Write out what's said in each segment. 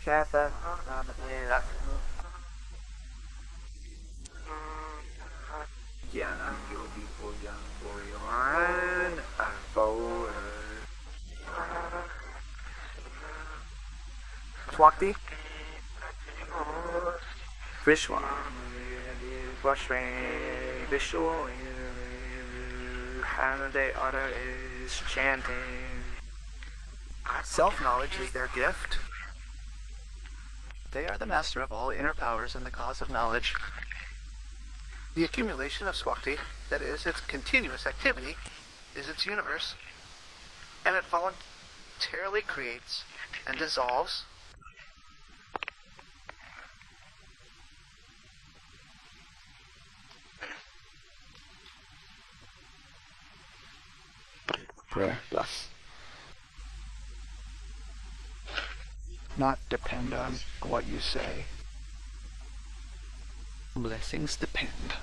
Shatha, Jana, Yogi, Boyan, Boyan, Bo, Swakti, Vishwa, Vashre, Vishwa, Holiday Utter is chanting. Self-knowledge is their gift. They are the master of all inner powers and the cause of knowledge. The accumulation of Swakti, that is, its continuous activity, is its universe, and it voluntarily creates and dissolves prayer thus. Not depend on what you say. Blessings depend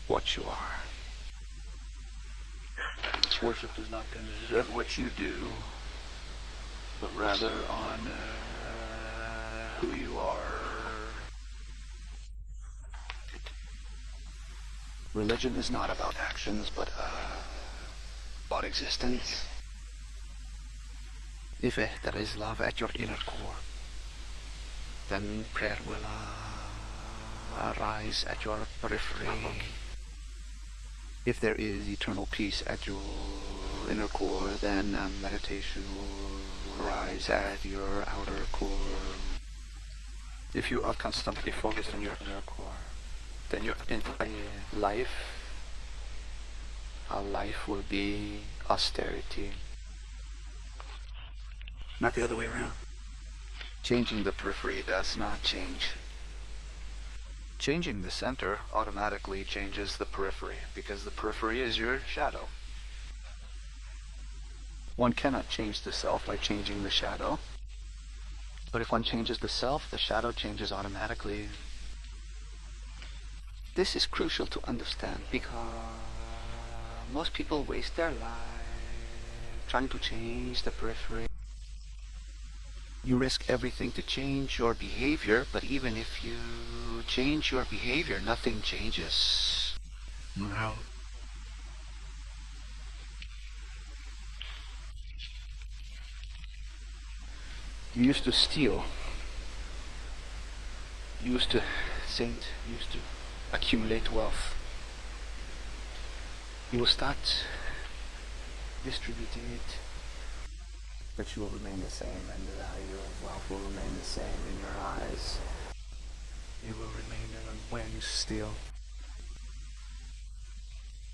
what you are. Worship does not consider what you do, but rather on who you are. Religion is not about actions, but about existence. If there is love at your inner core, then prayer will arise at your periphery. If there is eternal peace at your inner core, then meditation will arise at your outer core. If you are constantly focused on your inner core, then your entire life, our life will be austerity. Not the other way around. Changing the periphery does not change. Changing the center automatically changes the periphery, because the periphery is your shadow. One cannot change the self by changing the shadow. But if one changes the self, the shadow changes automatically. This is crucial to understand, because most people waste their life trying to change the periphery. You risk everything to change your behavior, but even if you change your behavior, nothing changes. No. You used to steal. You used to accumulate wealth. You will start distributing it, but you will remain the same, and the value of wealth will remain the same in your eyes. It will remain when you steal.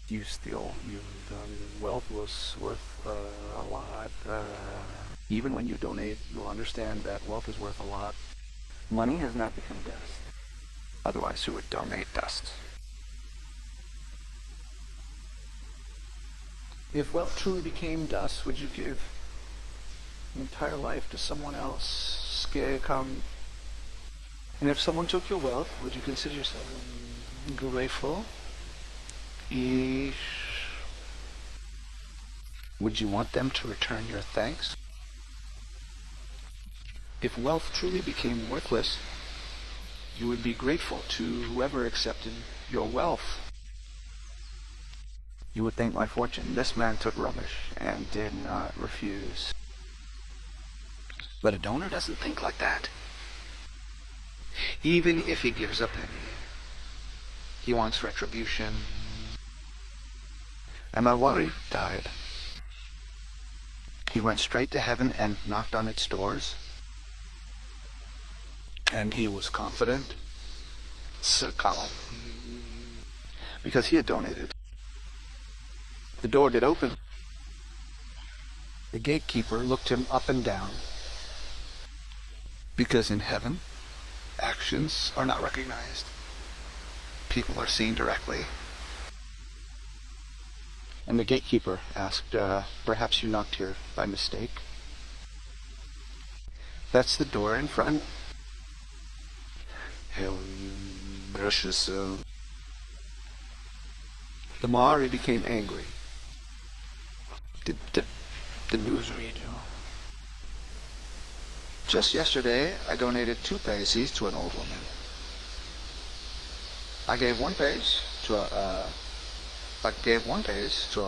You steal. Wealth was worth a lot. Even when you donate, you'll understand that wealth is worth a lot. Money has not become dust. Otherwise, who would donate dust? If wealth truly became dust, would you give your entire life to someone else? Come. And if someone took your wealth, would you consider yourself grateful? Would you want them to return your thanks? If wealth truly became worthless, you would be grateful to whoever accepted your wealth. You would thank my fortune. This man took rubbish and did not refuse. But a donor doesn't think like that. Even if he gives a penny, he wants retribution. And my worry died. He went straight to heaven and knocked on its doors. And he was confident, so calm, because he had donated. The door did open. The gatekeeper looked him up and down, because in heaven, actions are not recognized. People are seen directly. And the gatekeeper asked, perhaps you knocked here by mistake? That's the door in front. Gracious. The Maori became angry. Did the news read you? Just yesterday, I donated 2 paisies to an old woman. I gave one paise to a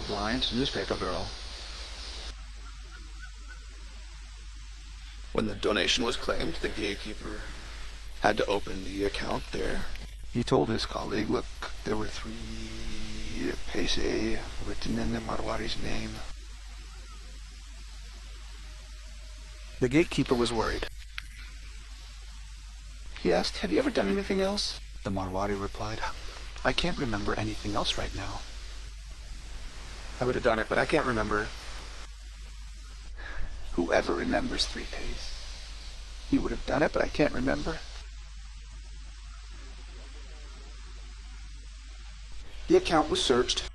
blind newspaper girl. When the donation was claimed, the gatekeeper had to open the account there. He told his colleague, look, there were 3 paise written in the Marwari's name. The gatekeeper was worried. He asked, have you ever done anything else? The Marwari replied, I can't remember anything else right now. I would have done it, but I can't remember. Whoever remembers 3 paise? He would have done it, but I can't remember. The account was searched.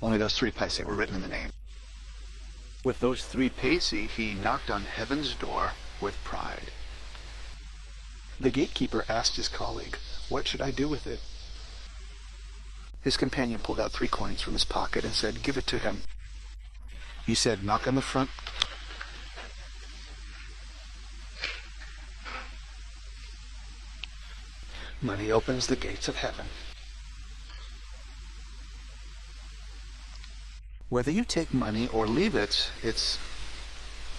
Only those 3 paise were written in the name. With those 3 paise, he knocked on heaven's door with pride. The gatekeeper asked his colleague, what should I do with it? His companion pulled out 3 coins from his pocket and said, give it to him. He said, knock on the front. Money opens the gates of heaven. Whether you take money or leave it, its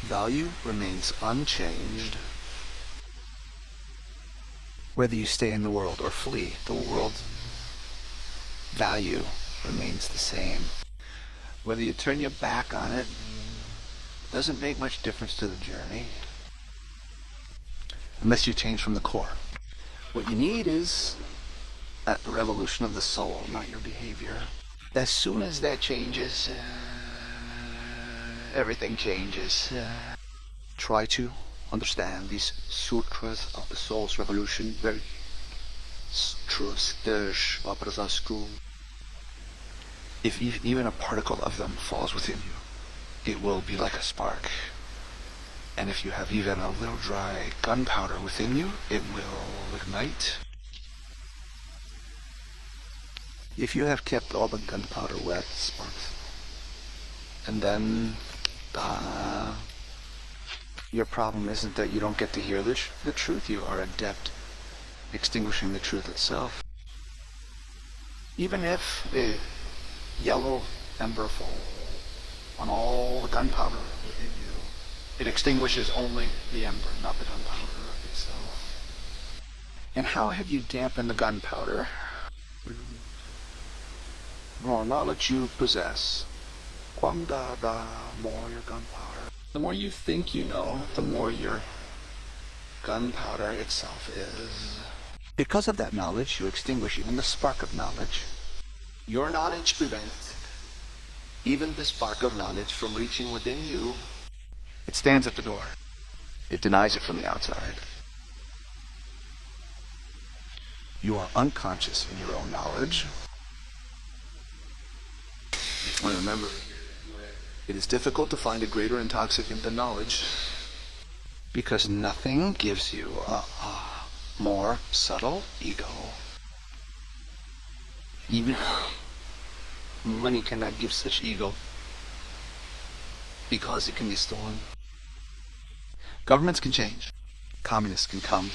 value remains unchanged. Whether you stay in the world or flee, the world's value remains the same. Whether you turn your back on it, doesn't make much difference to the journey. Unless you change from the core. What you need is a revolution of the soul, not your behavior. As soon as that changes, everything changes. Try to understand these sutras of the soul's revolution. Very if even a particle of them falls within you, it will be like a spark. And if you have even a little dry gunpowder within you, it will ignite. If you have kept all the gunpowder wet, sparks, and then your problem isn't that you don't get to hear the truth. You are adept extinguishing the truth itself. Even if the yellow ember falls on all the gunpowder within you, it extinguishes only the ember, not the gunpowder itself. And how have you dampened the gunpowder? More knowledge you possess. The more your gunpowder. The more you think you know, the more your gunpowder itself is. Because of that knowledge, you extinguish even the spark of knowledge. Your knowledge prevents even the spark of knowledge from reaching within you. It stands at the door. It denies it from the outside. You are unconscious in your own knowledge. And remember, it is difficult to find a greater intoxicant than knowledge, because nothing gives you a more subtle ego. Even money cannot give such ego, because it can be stolen. Governments can change. Communists can come.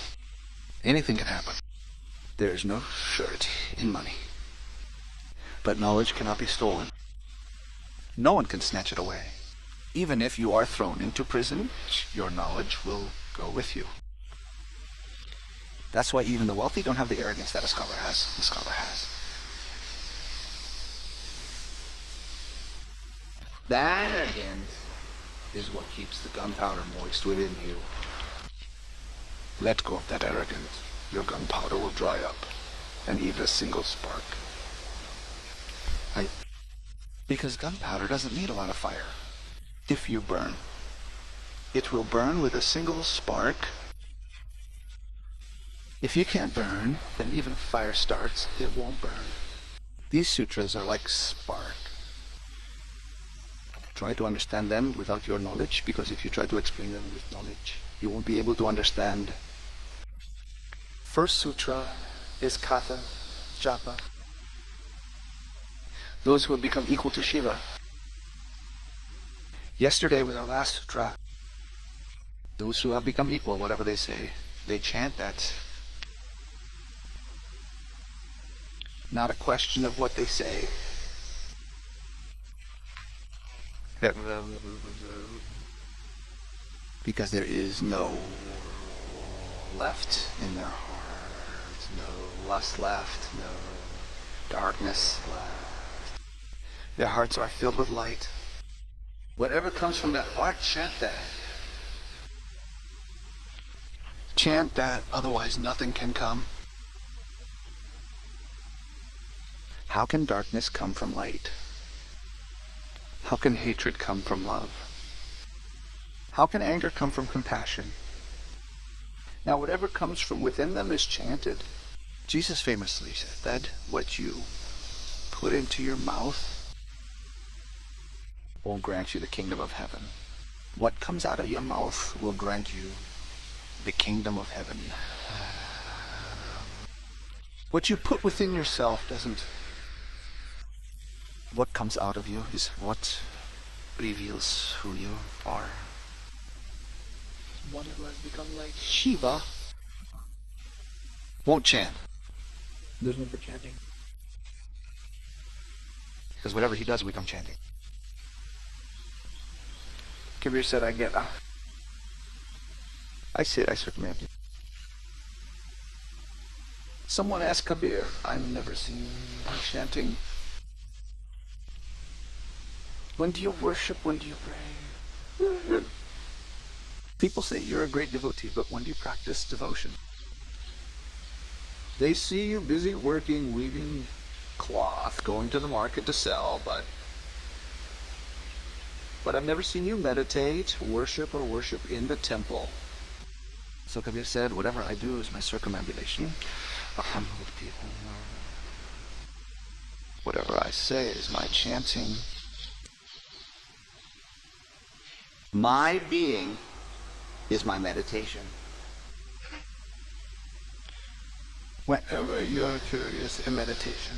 Anything can happen. There is no surety in money. But knowledge cannot be stolen. No one can snatch it away. Even if you are thrown into prison, your knowledge will go with you. That's why even the wealthy don't have the arrogance that a scholar has. The scholar has. That arrogance is what keeps the gunpowder moist within you. Let go of that arrogance. Your gunpowder will dry up, and even a single spark. Because gunpowder doesn't need a lot of fire. If you burn, it will burn with a single spark. If you can't burn, then even if fire starts, it won't burn. These sutras are like spark. Try to understand them without your knowledge, because if you try to explain them with knowledge, you won't be able to understand. First sutra is Katha, Japa. Those who have become equal to Shiva. Yesterday was our last sutra. Those who have become equal, whatever they say, they chant that. Not a question of what they say. Because there is no left in their hearts, no lust left, no darkness left. Their hearts are filled with light. Whatever comes from that heart, chant that. Chant that, otherwise nothing can come. How can darkness come from light? How can hatred come from love? How can anger come from compassion? Now, whatever comes from within them is chanted. Jesus famously said that what you put into your mouth will grant you the kingdom of heaven. What comes out of your mouth will grant you the kingdom of heaven. What you put within yourself doesn't. What comes out of you is what reveals who you are. One who has become like Shiva won't chant. There's no for chanting. Because whatever he does, we come chanting. Kabir said, I sit, I circumambulate. Someone asked Kabir, I've never seen you chanting. When do you worship? When do you pray? People say you're a great devotee, but when do you practice devotion? They see you busy working, weaving cloth, going to the market to sell, but I've never seen you meditate, worship, or worship in the temple. So Kabir said, whatever I do is my circumambulation. Whatever I say is my chanting. My being is my meditation. Whenever you're curious in meditation,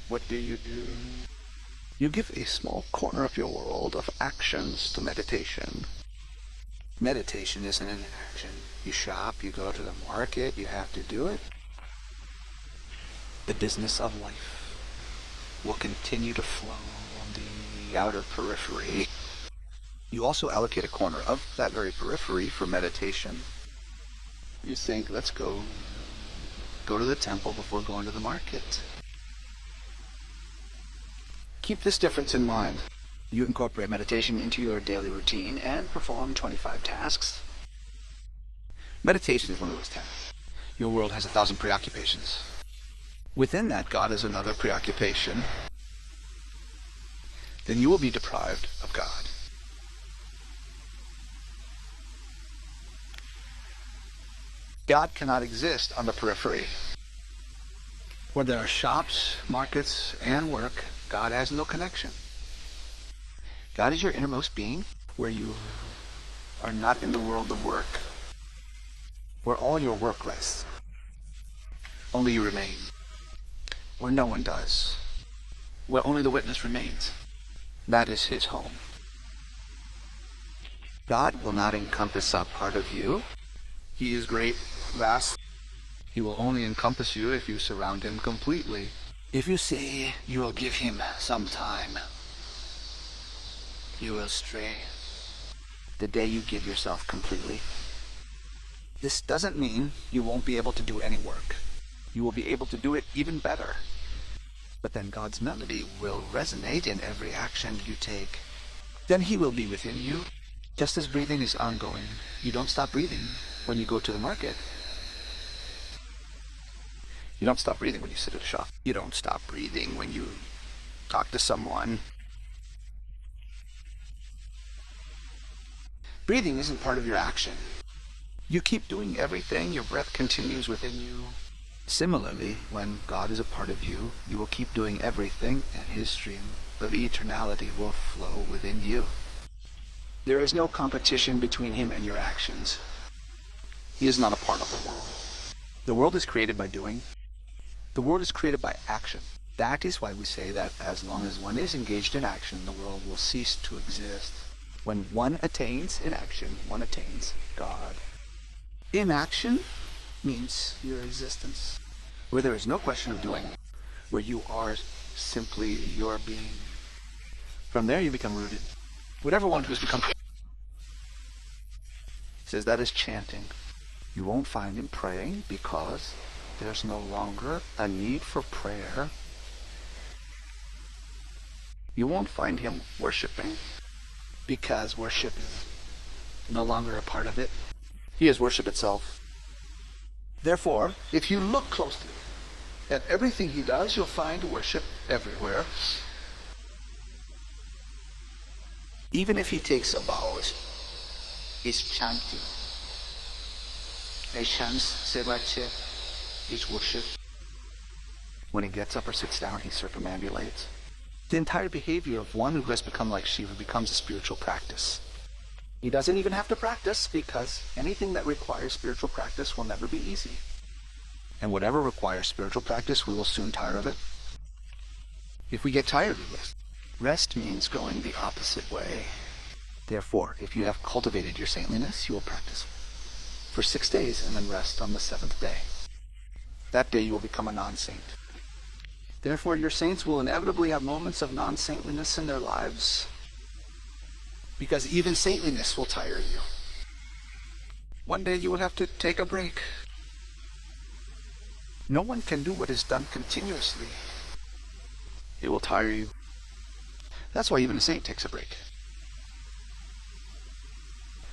what do? You give a small corner of your world of actions to meditation. Meditation isn't an action. You shop, you go to the market, you have to do it. The business of life will continue to flow on the outer periphery. You also allocate a corner of that very periphery for meditation. You think, let's go to the temple before going to the market. Keep this difference in mind. You incorporate meditation into your daily routine and perform 25 tasks. Meditation is one of those tasks. Your world has 1,000 preoccupations. Within that, God is another preoccupation. Then you will be deprived of God. God cannot exist on the periphery. Where there are shops, markets, and work, God has no connection. God is your innermost being, where you are not in the world of work, where all your work rests. Only you remain, where no one does, where only the witness remains. That is his home. God will not encompass a part of you. He is great, vast. He will only encompass you if you surround him completely. If you say you will give him some time, you will stray the day you give yourself completely. This doesn't mean you won't be able to do any work. You will be able to do it even better. But then God's melody will resonate in every action you take. Then he will be within you. Just as breathing is ongoing, you don't stop breathing when you go to the market. You don't stop breathing when you sit at a shop. You don't stop breathing when you talk to someone. Breathing isn't part of your action. You keep doing everything, your breath continues within you. Similarly, when God is a part of you, you will keep doing everything, and his stream of eternality will flow within you. There is no competition between him and your actions. He is not a part of the world. The world is created by doing. The world is created by action. That is why we say that as long as one is engaged in action, the world will cease to exist. When one attains in action, one attains God. Inaction means your existence, where there is no question of doing, where you are simply your being. From there you become rooted. Whatever one who has become says that is chanting. You won't find him praying because there's no longer a need for prayer. You won't find him worshiping because worship is no longer a part of it. He is worship itself. Therefore, if you look closely at everything he does, you'll find worship everywhere. Even if he takes a bow, he's chanting. A chants sevache is worship. When he gets up or sits down, he circumambulates. The entire behavior of one who has become like Shiva becomes a spiritual practice. He doesn't even have to practice because anything that requires spiritual practice will never be easy. And whatever requires spiritual practice, we will soon tire of it. If we get tired of this, rest means going the opposite way. Therefore, if you have cultivated your saintliness, you will practice for 6 days and then rest on the 7th day. That day you will become a non-saint. Therefore, your saints will inevitably have moments of non-saintliness in their lives, because even saintliness will tire you. One day you will have to take a break. No one can do what is done continuously. It will tire you. That's why even a saint takes a break.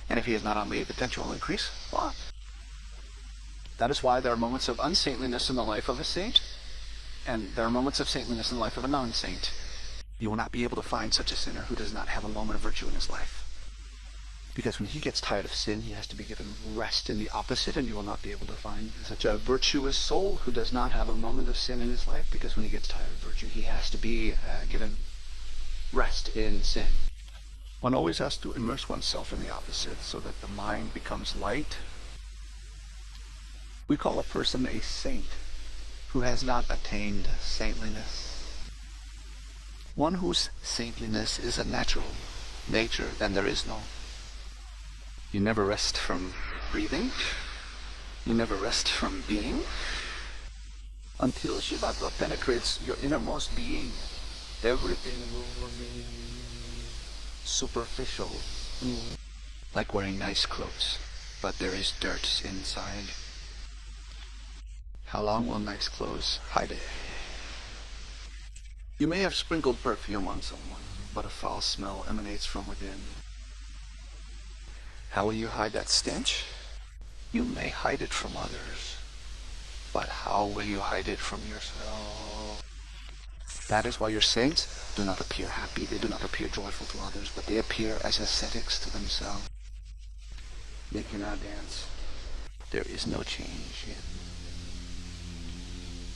And if he is not on leave, the tension will increase a lot. That is why there are moments of unsaintliness in the life of a saint, and there are moments of saintliness in the life of a non-saint. You will not be able to find such a sinner who does not have a moment of virtue in his life. Because when he gets tired of sin, he has to be given rest in the opposite, and you will not be able to find such a virtuous soul who does not have a moment of sin in his life, because when he gets tired of virtue, he has to be given rest in sin. One always has to immerse oneself in the opposite so that the mind becomes light. We call a person a saint who has not attained saintliness. One whose saintliness is a natural nature, then there is no. You never rest from breathing. You never rest from being. Until Shiva penetrates your innermost being, everything will remain superficial, like wearing nice clothes, but there is dirt inside. How long will nice clothes hide it? You may have sprinkled perfume on someone, but a foul smell emanates from within. How will you hide that stench? You may hide it from others, but how will you hide it from yourself? That is why your saints do not appear happy, they do not appear joyful to others, but they appear as ascetics to themselves. They cannot dance. There is no change in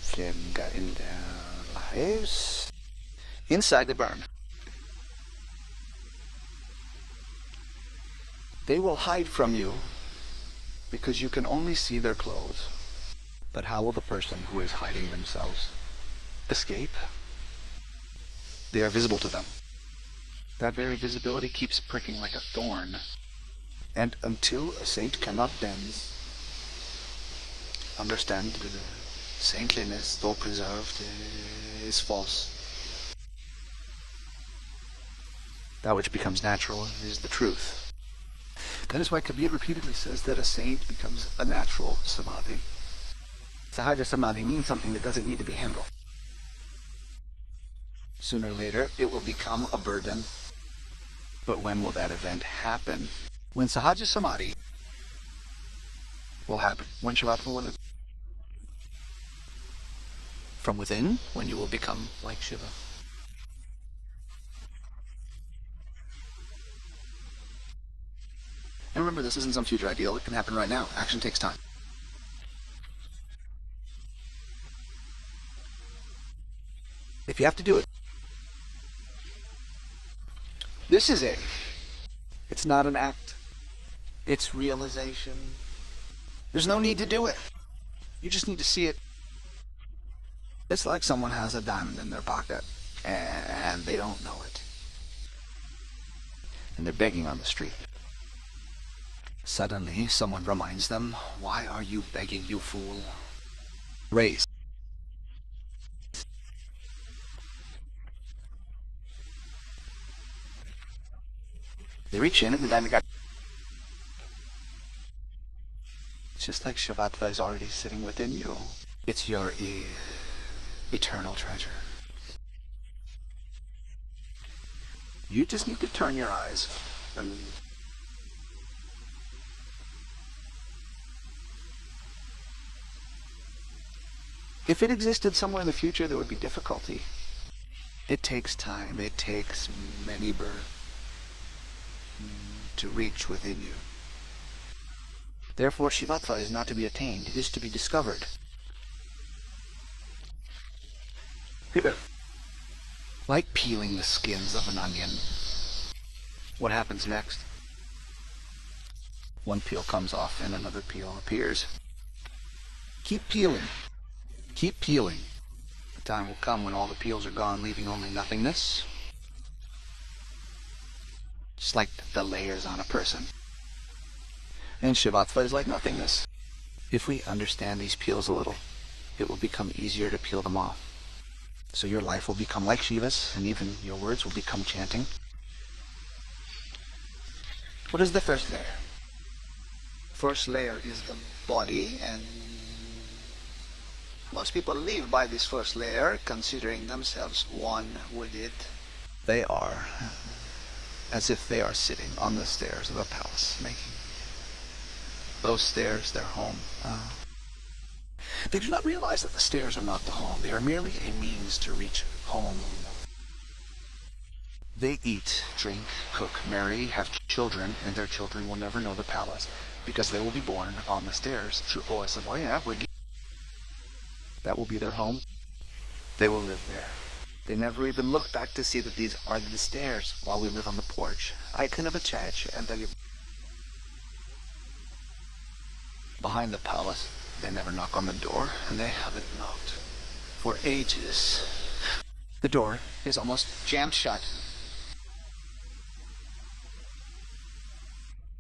flame got in their lives. Inside they burn. They will hide from you because you can only see their clothes. But how will the person who is hiding themselves escape? They are visible to them. That very visibility keeps pricking like a thorn. And until a saint cannot dance, understand that the saintliness, though preserved, is false. That which becomes natural is the truth. That is why Kabir repeatedly says that a saint becomes a natural samadhi. Sahaja samadhi means something that doesn't need to be handled. Sooner or later, it will become a burden. But when will that event happen? When Sahaja Samadhi will happen. When Shivatma will happen. From within, when you will become like Shiva. And remember, this isn't some future ideal. It can happen right now. Action takes time. If you have to do it, this is it. It's not an act. It's realization. There's no need to do it. You just need to see it. It's like someone has a diamond in their pocket and they don't know it. and they're begging on the street. Suddenly, someone reminds them, "Why are you begging, you fool? Raise." They reach in and then got... It's just like Shivatva is already sitting within you. It's your eternal treasure. You just need to turn your eyes and... If it existed somewhere in the future, there would be difficulty. It takes time. It takes many births to reach within you. Therefore, Shivatva is not to be attained. It is to be discovered. Like peeling the skins of an onion. What happens next? One peel comes off and another peel appears. Keep peeling. Keep peeling. The time will come when all the peels are gone, leaving only nothingness. Just like the layers on a person. And Shivatva is like nothingness. If we understand these peels a little, it will become easier to peel them off. So your life will become like Shiva's, and even your words will become chanting. What is the first layer? First layer is the body, and most people live by this first layer, considering themselves one with it. They are as if they are sitting on the stairs of a palace, making those stairs their home. They do not realize that the stairs are not the home. They are merely a means to reach home. They eat, drink, cook, marry, have children, and their children will never know the palace, because they will be born on the stairs. That will be their home. They will live there. They never even look back to see that these are the stairs while we live on the porch. I can have a chat, and then behind the palace, they never knock on the door, and they haven't knocked for ages. The door is almost jammed shut.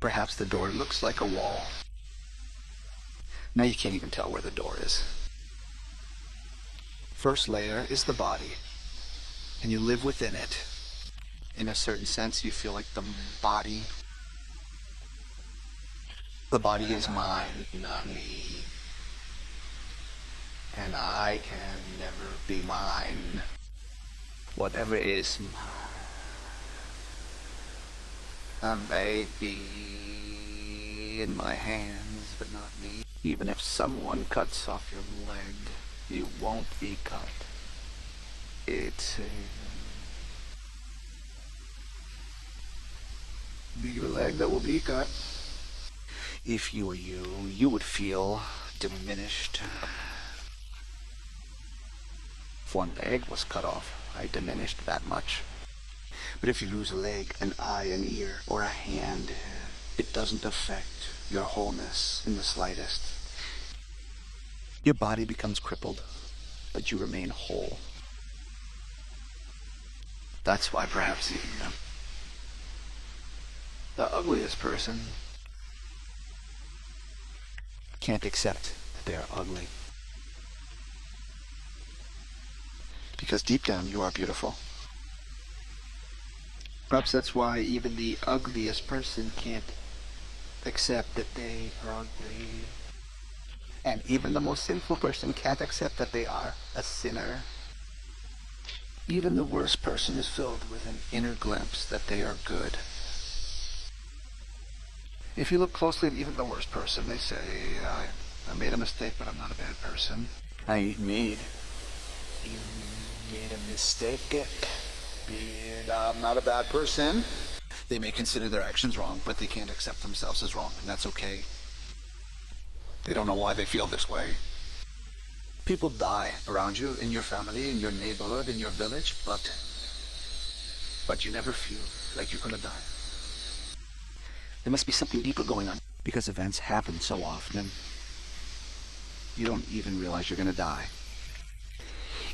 Perhaps the door looks like a wall. Now you can't even tell where the door is. First layer is the body, and you live within it. In a certain sense, you feel like the body is mine, not me. And I can never be mine. Whatever is mine may be in my hands, but not me. Even if someone cuts off your leg, you won't be cut. It's be your leg that will be cut. If you were you would feel diminished. If one leg was cut off, I diminished that much. But if you lose a leg, an eye, an ear, or a hand, it doesn't affect your wholeness in the slightest. Your body becomes crippled, but you remain whole. That's why perhaps even the ugliest person can't accept that they are ugly. Because deep down you are beautiful. Perhaps that's why even the ugliest person can't accept that they are ugly. And even the most sinful person can't accept that they are a sinner. Even the worst person is filled with an inner glimpse that they are good. If you look closely at even the worst person, they say, I made a mistake, but I'm not a bad person. I made a mistake, but I'm not a bad person. They may consider their actions wrong, but they can't accept themselves as wrong, and that's okay. They don't know why they feel this way. People die around you, in your family, in your neighborhood, in your village, but you never feel like you're gonna die. There must be something deeper going on, because events happen so often, you don't even realize you're gonna die.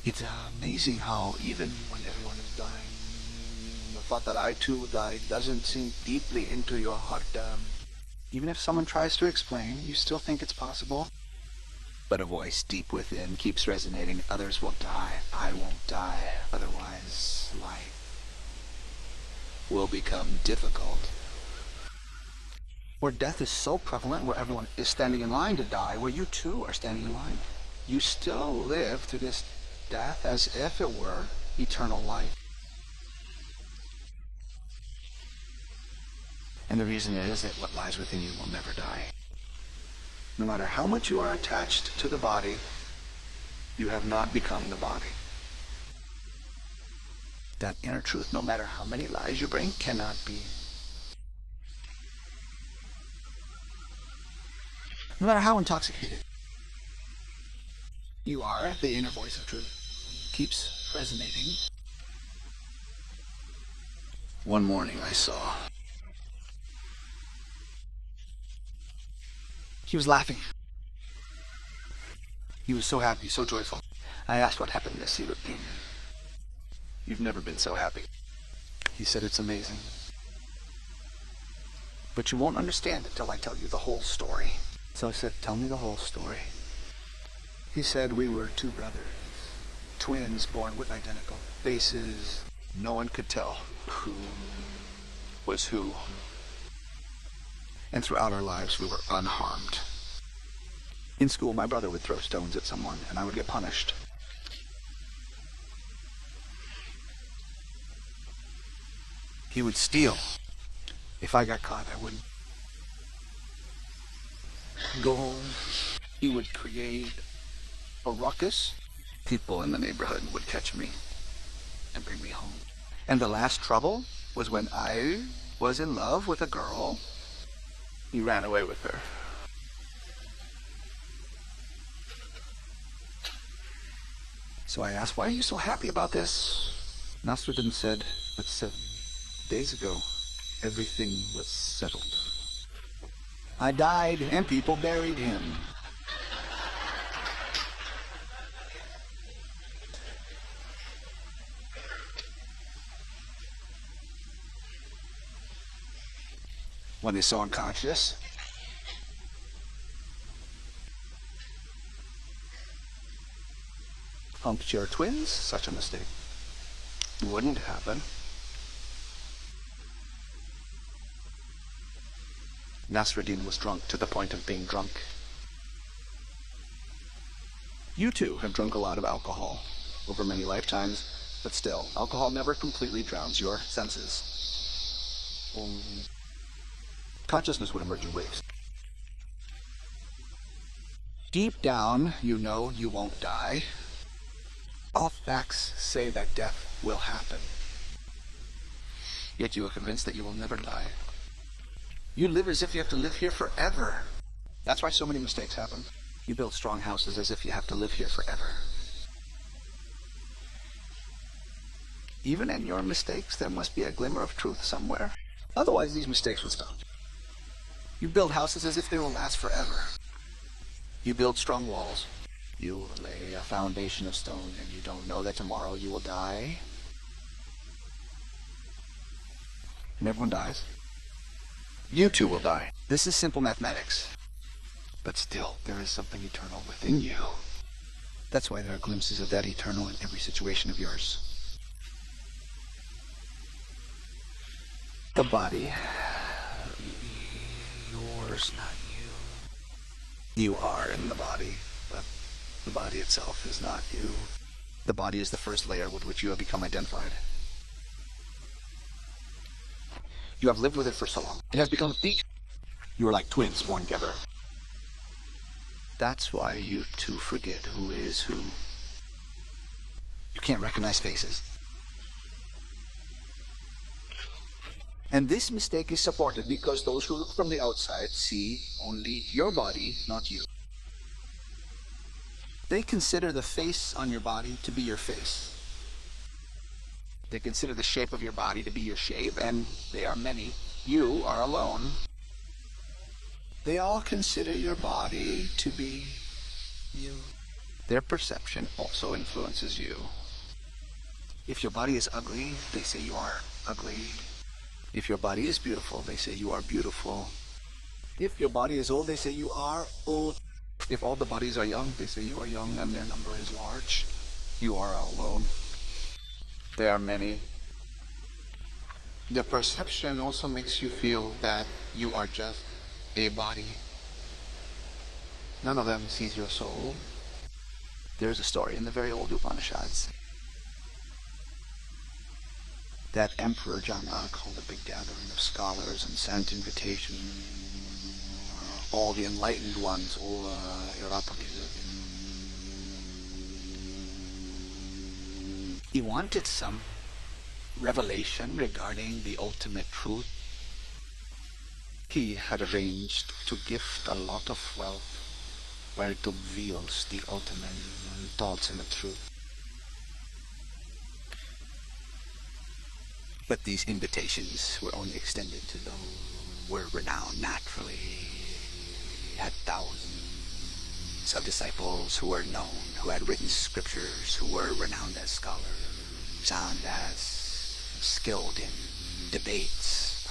It's amazing how even when everyone is dying, the thought that I too would die doesn't sink deeply into your heart. Even if someone tries to explain, you still think it's possible. But a voice deep within keeps resonating. Others will die. I won't die. Otherwise, life will become difficult. Where death is so prevalent, where everyone is standing in line to die, where you too are standing in line, you still live through this death as if it were eternal life. And the reason is that what lies within you will never die. No matter how much you are attached to the body, you have not become the body. That inner truth, no matter how many lies you bring, cannot be. No matter how intoxicated, you are the inner voice of truth. Keeps resonating. One morning I saw. He was laughing. He was so happy, so joyful. I asked what happened this. He looked. You've never been so happy. He said, it's amazing. But you won't understand it till I tell you the whole story. So I said, tell me the whole story. He said, we were two brothers, twins born with identical faces. No one could tell who was who. And throughout our lives, we were unharmed. In school, my brother would throw stones at someone, and I would get punished. He would steal. If I got caught, I wouldn't go home. He would create a ruckus. People in the neighborhood would catch me and bring me home. And the last trouble was when I was in love with a girl. He ran away with her. So I asked, why are you so happy about this? Nasruddin said, but 7 days ago, everything was settled. I died, and people buried him. When they saw unconscious, puncture twins, such a mistake wouldn't happen. Nasruddin was drunk to the point of being drunk. You too have drunk a lot of alcohol over many lifetimes, but still, alcohol never completely drowns your senses. Consciousness would emerge in waves. Deep down, you know you won't die. All facts say that death will happen. Yet you are convinced that you will never die. You live as if you have to live here forever. That's why so many mistakes happen. You build strong houses as if you have to live here forever. Even in your mistakes, there must be a glimmer of truth somewhere. Otherwise, these mistakes would stop. You build houses as if they will last forever. You build strong walls. You lay a foundation of stone, and you don't know that tomorrow you will die. And everyone dies. You too will die. This is simple mathematics. But still, there is something eternal within you. That's why there are glimpses of that eternal in every situation of yours. The body. Yours, not you. You are in the body, but the body itself is not you. The body is the first layer with which you have become identified. You have lived with it for so long. It has become a thief. You are like twins born together. That's why you two forget who is who. You can't recognize faces. And this mistake is supported because those who look from the outside see only your body, not you. They consider the face on your body to be your face. They consider the shape of your body to be your shape, and they are many. You are alone. They all consider your body to be you. Their perception also influences you. If your body is ugly, they say you are ugly. If your body is beautiful, they say you are beautiful. If your body is old, they say you are old. If all the bodies are young, they say you are young and their number is large. You are alone. There are many. The perception also makes you feel that you are just a body. None of them sees your soul. There's a story in the very old Upanishads that Emperor Jana called a big gathering of scholars and sent invitation. All the enlightened ones, he wanted some revelation regarding the ultimate truth. He had arranged to gift a lot of wealth where it reveals the ultimate thoughts and the truth. But these invitations were only extended to those who were renowned naturally. He had thousands of disciples who were known, who had written scriptures, who were renowned as scholars and as skilled in debates.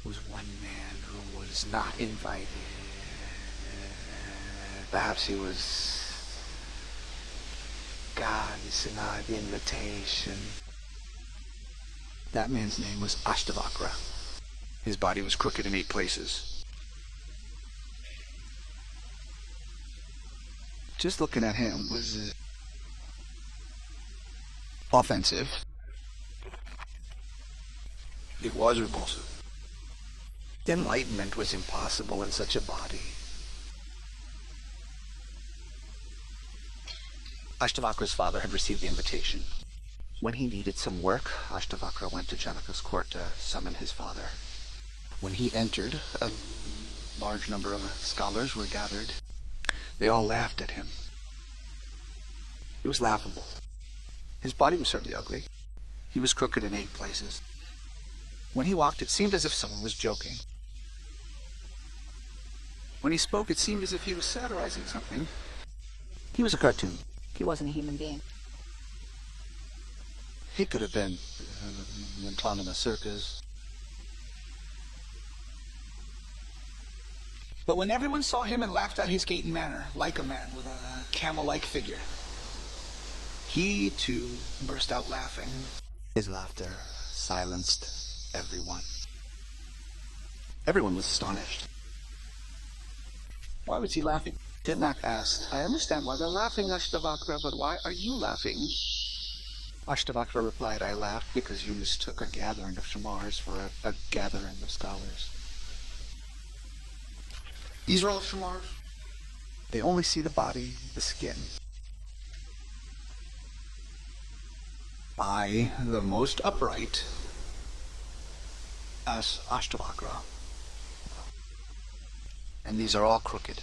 There was one man who was not invited. Perhaps he was God's the invitation. That man's name was Ashtavakra. His body was crooked in 8 places. Just looking at him was offensive. It was repulsive. Enlightenment was impossible in such a body. Ashtavakra's father had received the invitation. When he needed some work, Ashtavakra went to Janaka's court to summon his father. When he entered, a large number of scholars were gathered. They all laughed at him. It was laughable. His body was certainly ugly. He was crooked in 8 places. When he walked, it seemed as if someone was joking. When he spoke, it seemed as if he was satirizing something. He was a cartoon. He wasn't a human being. He could have been a clown in a circus. But when everyone saw him and laughed at his gait and manner, like a man with a camel-like figure, he too burst out laughing. His laughter silenced everyone. Everyone was astonished. Why was he laughing? Janaka asked, I understand why they're laughing, Ashtavakra, but why are you laughing? Ashtavakra replied, I laughed because you mistook a gathering of shamars for a gathering of scholars. These are all shamars. They only see the body, the skin. I, the most upright, as Ashtavakra. And these are all crooked.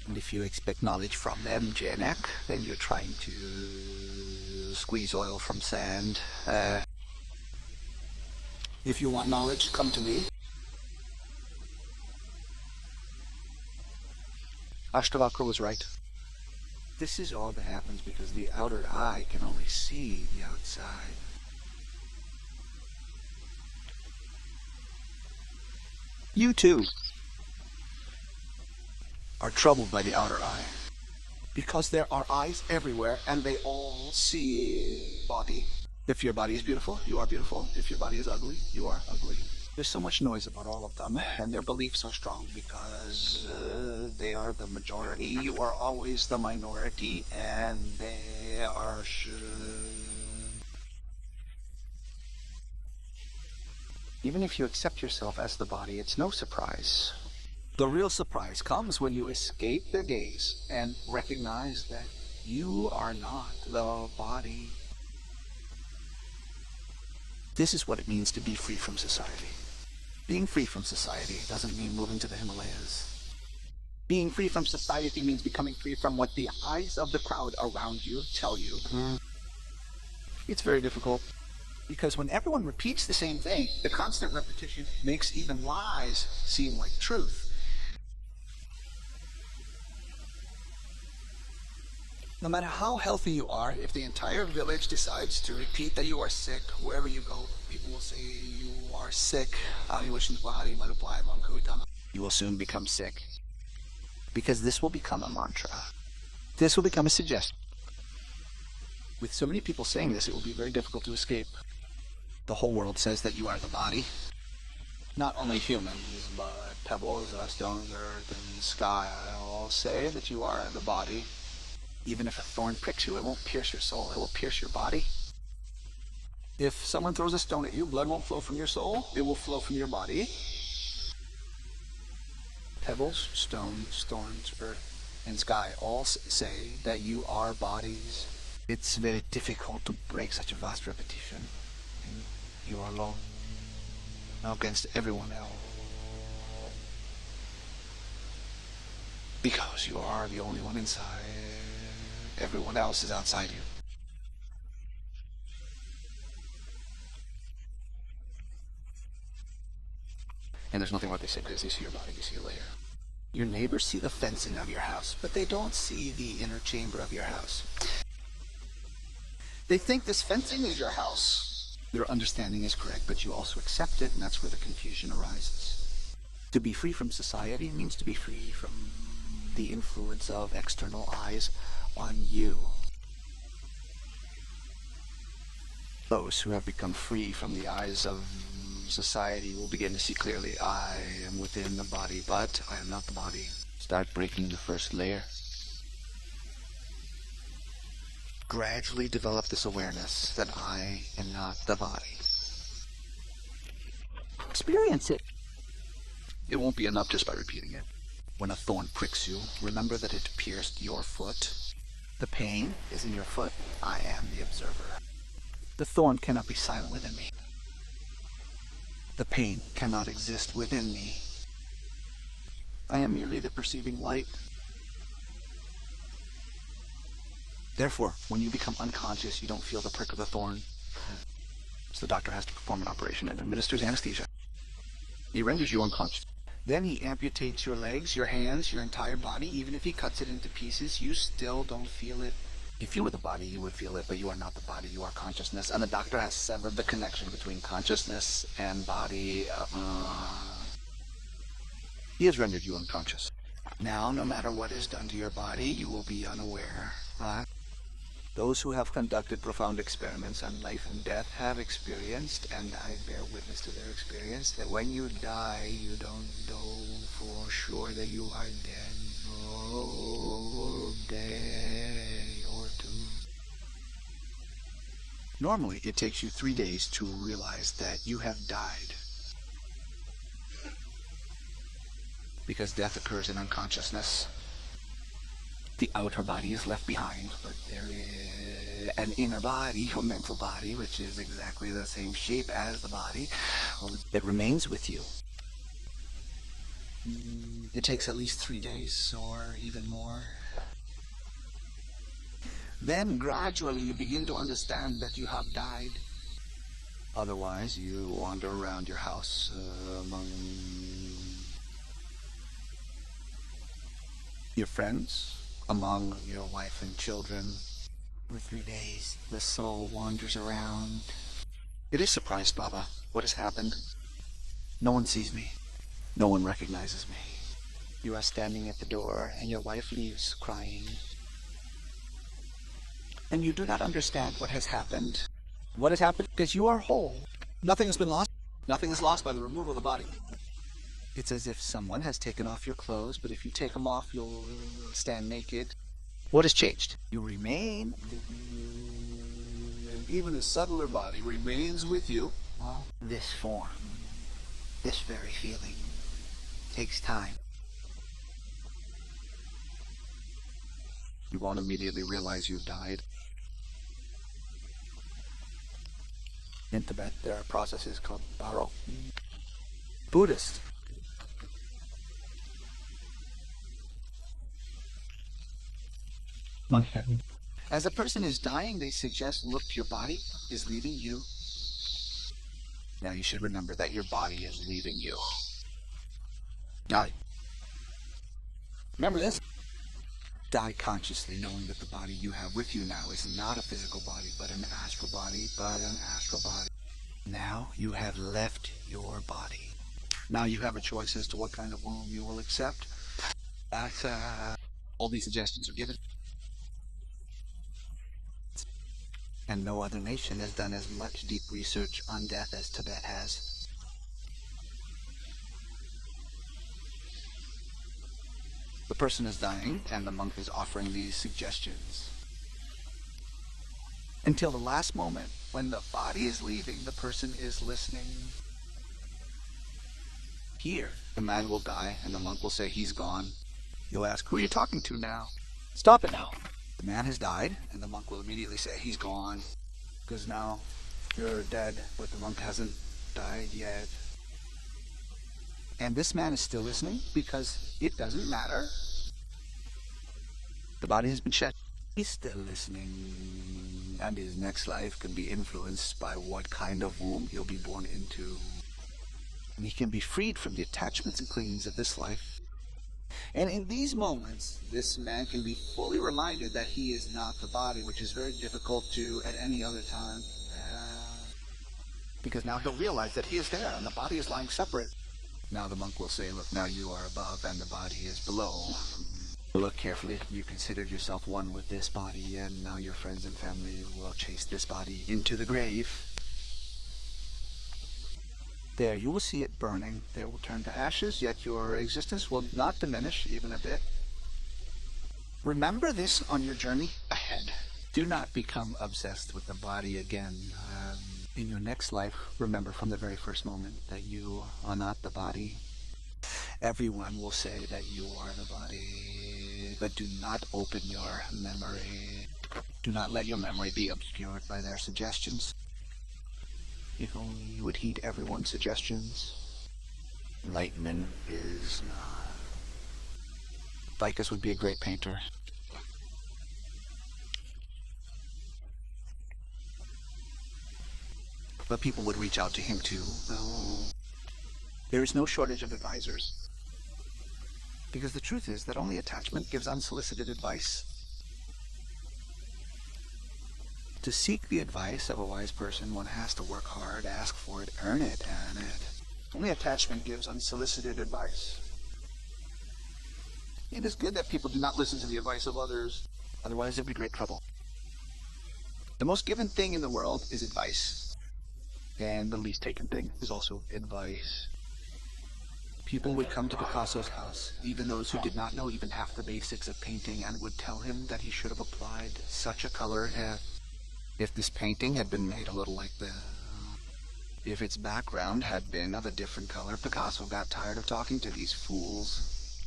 And if you expect knowledge from them, Janak, then you're trying to squeeze oil from sand. If you want knowledge, come to me. Ashtavakra was right. This is all that happens because the outer eye can only see the outside. You too are troubled by the outer eye, because there are eyes everywhere and they all see body. If your body is beautiful, you are beautiful. If your body is ugly, you are ugly. There's so much noise about all of them, and their beliefs are strong because they are the majority. You are always the minority, and they are Even if you accept yourself as the body, it's no surprise. The real surprise comes when you escape their gaze and recognize that you are not the body. This is what it means to be free from society. Being free from society doesn't mean moving to the Himalayas. Being free from society means becoming free from what the eyes of the crowd around you tell you. It's very difficult, because when everyone repeats the same thing, the constant repetition makes even lies seem like truth. No matter how healthy you are, if the entire village decides to repeat that you are sick, wherever you go, people will say you are sick. You will soon become sick. Because this will become a mantra. This will become a suggestion. With so many people saying this, it will be very difficult to escape. The whole world says that you are the body. Not only humans, but pebbles, stones, earth, and sky all say that you are the body. Even if a thorn pricks you, it won't pierce your soul, it will pierce your body. If someone throws a stone at you, blood won't flow from your soul, it will flow from your body. Pebbles, stones, thorns, earth, and sky all say that you are bodies. It's very difficult to break such a vast repetition. And you are alone against everyone else. Because you are the only one inside. Everyone else is outside you. And there's nothing what they say because they see your body, they see your layer. Your neighbors see the fencing of your house, but they don't see the inner chamber of your house. They think this fencing is your house. Their understanding is correct, but you also accept it, and that's where the confusion arises. To be free from society means to be free from the influence of external eyes on you. Those who have become free from the eyes of society will begin to see clearly, I am within the body, but I am not the body. Start breaking the first layer. Gradually develop this awareness that I am not the body. Experience it. It won't be enough just by repeating it. When a thorn pricks you, remember that it pierced your foot. The pain is in your foot. I am the observer. The thorn cannot be silent within me. The pain cannot exist within me. I am merely the perceiving light. Therefore, when you become unconscious, you don't feel the prick of the thorn. So the doctor has to perform an operation and administers anesthesia. He renders you unconscious. Then he amputates your legs, your hands, your entire body. Even if he cuts it into pieces, you still don't feel it. If you were the body, you would feel it, but you are not the body, you are consciousness. And the doctor has severed the connection between consciousness and body. He has rendered you unconscious. Now, no matter what is done to your body, you will be unaware. Those who have conducted profound experiments on life and death have experienced, and I bear witness to their experience, that when you die, you don't know for sure that you are dead. Day or two. Normally, it takes you 3 days to realize that you have died. Because death occurs in unconsciousness. The outer body is left behind, but there is an inner body, or mental body, which is exactly the same shape as the body, that remains with you. It takes at least 3 days, or even more. Then gradually you begin to understand that you have died. Otherwise, you wander around your house among your friends, among your wife and children. For 3 days, the soul wanders around. It is surprised, Baba. What has happened? No one sees me. No one recognizes me. You are standing at the door, and your wife leaves crying. And you do not understand what has happened. What has happened? Because you are whole. Nothing has been lost. Nothing is lost by the removal of the body. It's as if someone has taken off your clothes, but if you take them off, you'll stand naked. What has changed? You remain. And even a subtler body remains with you. This form, this very feeling, takes time. You won't immediately realize you've died. In Tibet, there are processes called baro. Buddhist. As a person is dying, they suggest, look, your body is leaving you. Now you should remember that your body is leaving you. Now, remember this. Die consciously, knowing that the body you have with you now is not a physical body, but an astral body, Now you have left your body. Now you have a choice as to what kind of womb you will accept. That's, all these suggestions are given. And no other nation has done as much deep research on death as Tibet has. The person is dying, and the monk is offering these suggestions. Until the last moment, when the body is leaving, the person is listening. Here, the man will die, and the monk will say, he's gone. You'll ask, who are you talking to now? Stop it now. The man has died, and the monk will immediately say, he's gone. Because now you're dead, but the monk hasn't died yet. And this man is still listening because it doesn't matter. The body has been shed. He's still listening, and his next life can be influenced by what kind of womb he'll be born into. And he can be freed from the attachments and clingings of this life. And in these moments, this man can be fully reminded that he is not the body, which is very difficult to at any other time. Because now he'll realize that he is there, and the body is lying separate. Now the monk will say, look, now you are above, and the body is below. Look carefully. You considered yourself one with this body, and now your friends and family will chase this body into the grave. There, you will see it burning. There will turn to ashes, yet your existence will not diminish even a bit. Remember this on your journey ahead. Do not become obsessed with the body again. In your next life, remember from the very first moment that you are not the body. Everyone will say that you are the body, but do not open your memory. Do not let your memory be obscured by their suggestions. If only you would heed everyone's suggestions. Enlightenment is not. Vicus would be a great painter. But people would reach out to him too. There is no shortage of advisors. Because the truth is that only attachment gives unsolicited advice. To seek the advice of a wise person, one has to work hard, ask for it, earn it. Only attachment gives unsolicited advice. It is good that people do not listen to the advice of others, otherwise there'd be great trouble. The most given thing in the world is advice, and the least taken thing is also advice. People would come to Picasso's house, even those who did not know even half the basics of painting, and would tell him that he should have applied such a color if this painting had been made a little like this. If its background had been of a different color, Picasso got tired of talking to these fools.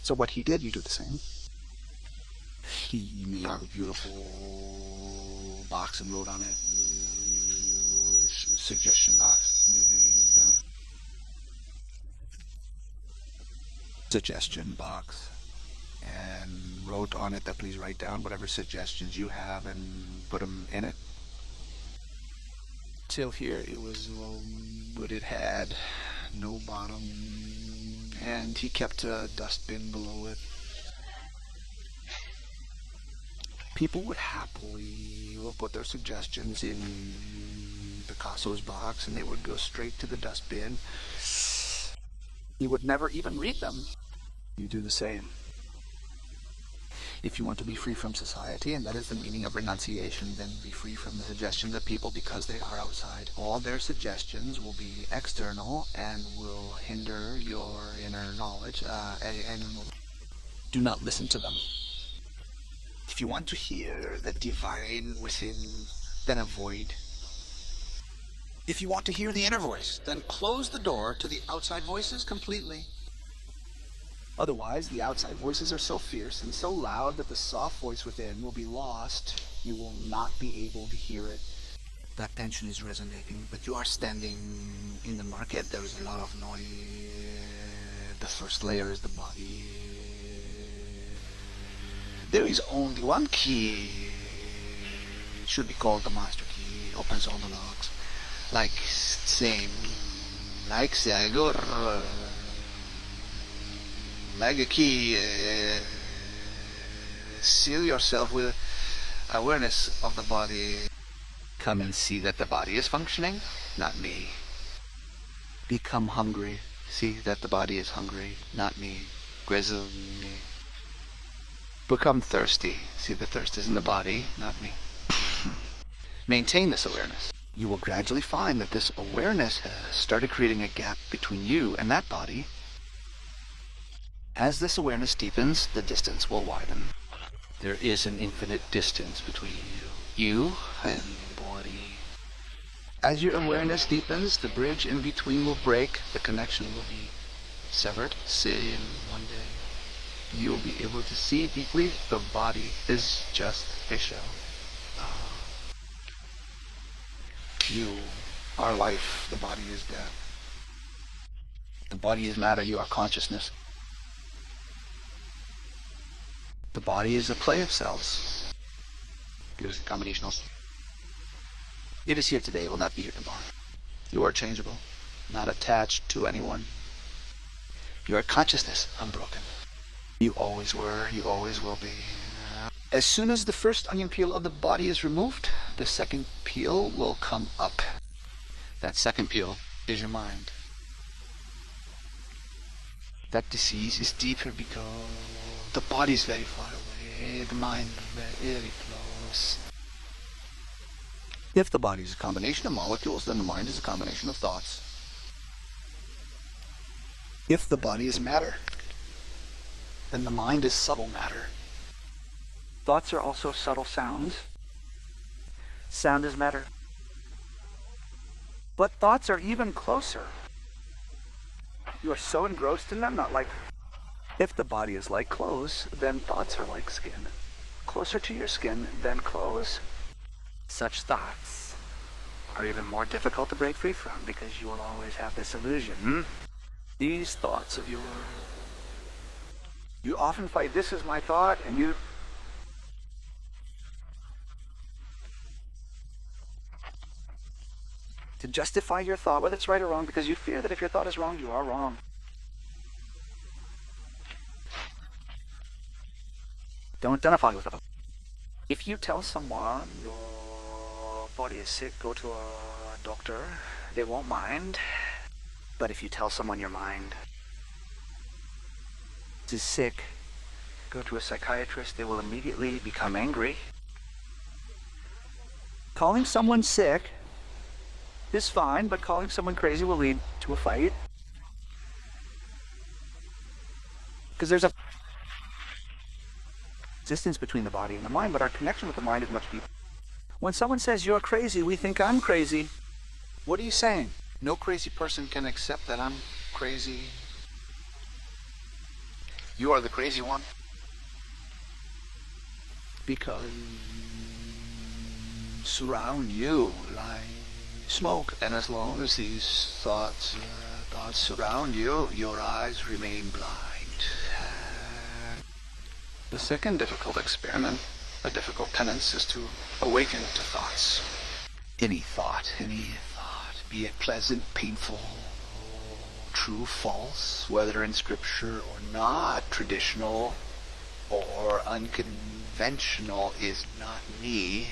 So what he did, you do the same. He made a beautiful box and wrote on it, suggestion box. Suggestion box. And wrote on it that please write down whatever suggestions you have and put them in it. Till here it was, but it had no bottom, and he kept a dustbin below it. People would happily put their suggestions in Picasso's box, and they would go straight to the dustbin. He would never even read them. You do the same. If you want to be free from society, and that is the meaning of renunciation, then be free from the suggestions of people because they are outside. All their suggestions will be external and will hinder your inner knowledge, and do not listen to them. If you want to hear the divine within, then avoid. If you want to hear the inner voice, then close the door to the outside voices completely. Otherwise, the outside voices are so fierce and so loud that the soft voice within will be lost. You will not be able to hear it. That tension is resonating, but you are standing in the market. There is a lot of noise. The first layer is the body. There is only one key. It should be called the master key. It opens all the locks. Like Sagur. mega key. Seal yourself with awareness of the body. Come and see that the body is functioning, not me. Become hungry. See that the body is hungry, not me. Grizzle me. Become thirsty. See the thirst is in the body, not me. Maintain this awareness. You will gradually find that this awareness has started creating a gap between you and that body. As this awareness deepens, the distance will widen. There is an infinite distance between you and the body. As your awareness deepens, the bridge in between will break, the connection will be severed. See, one day you'll be able to see deeply the body is just a shell. You are life, the body is death. The body is matter, you are consciousness. The body is a play of cells. It is a combination of. It is here today, it will not be here tomorrow. You are changeable, not attached to anyone. You are consciousness, unbroken. You always were, you always will be. As soon as the first onion peel of the body is removed, the second peel will come up. That second peel is your mind. That disease is deeper because the body is very far away, the mind very close. If the body is a combination of molecules, then the mind is a combination of thoughts. If the body is matter, then the mind is subtle matter. Thoughts are also subtle sounds. Sound is matter. But thoughts are even closer. You are so engrossed in them, not like... If the body is like clothes, then thoughts are like skin. Closer to your skin than clothes. Such thoughts are even more difficult to break free from because you will always have this illusion. These thoughts of yours. You often fight, this is my thought, and you... To justify your thought, whether it's right or wrong, because you fear that if your thought is wrong, you are wrong. Don't identify with it. If you tell someone your body is sick, go to a doctor, they won't mind. But if you tell someone your mind is sick, go to a psychiatrist, they will immediately become angry. Calling someone sick is fine, but calling someone crazy will lead to a fight. Because there's a distance between the body and the mind, but our connection with the mind is much deeper. When someone says, you're crazy, we think I'm crazy. What are you saying? No crazy person can accept that I'm crazy. You are the crazy one. Because surround you like smoke. And as long as these thoughts surround you, your eyes remain blind. The second difficult experiment, a difficult penance, is to awaken to thoughts. Any thought, be it pleasant, painful, true, false, whether in scripture or not, traditional or unconventional, is not me.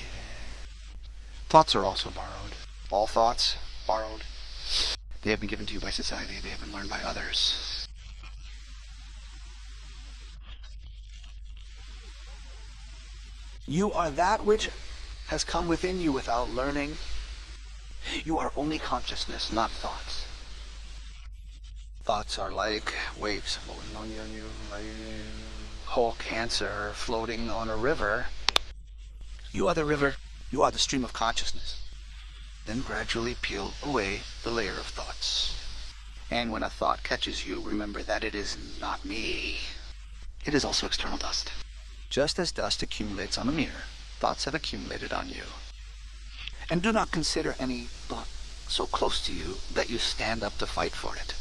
Thoughts are also borrowed. All thoughts, borrowed. They have been given to you by society. They have been learned by others. You are that which has come within you without learning. You are only consciousness, not thoughts. Thoughts are like waves flowing on you, like whole cancer floating on a river. You are the river. You are the stream of consciousness. Then gradually peel away the layer of thoughts. And when a thought catches you, remember that it is not me. It is also external dust. Just as dust accumulates on a mirror, thoughts have accumulated on you. And do not consider any thought so close to you that you stand up to fight for it.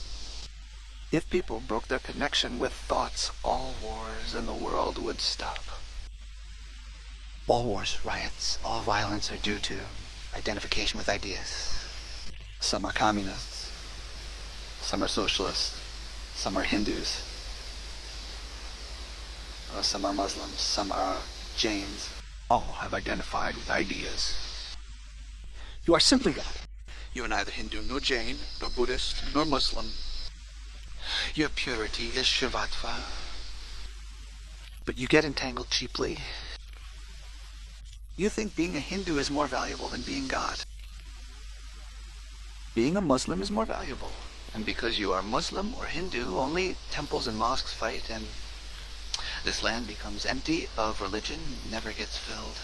If people broke their connection with thoughts, all wars in the world would stop. All wars, riots, all violence are due to identification with ideas. Some are communists, some are socialists, some are Hindus. Some are Muslims, some are Jains. All have identified with ideas. You are simply God. You are neither Hindu nor Jain, nor Buddhist, nor Muslim. Your purity is Shivatva. But you get entangled cheaply. You think being a Hindu is more valuable than being God. Being a Muslim is more valuable. And because you are Muslim or Hindu, only temples and mosques fight, and this land becomes empty of religion, never gets filled.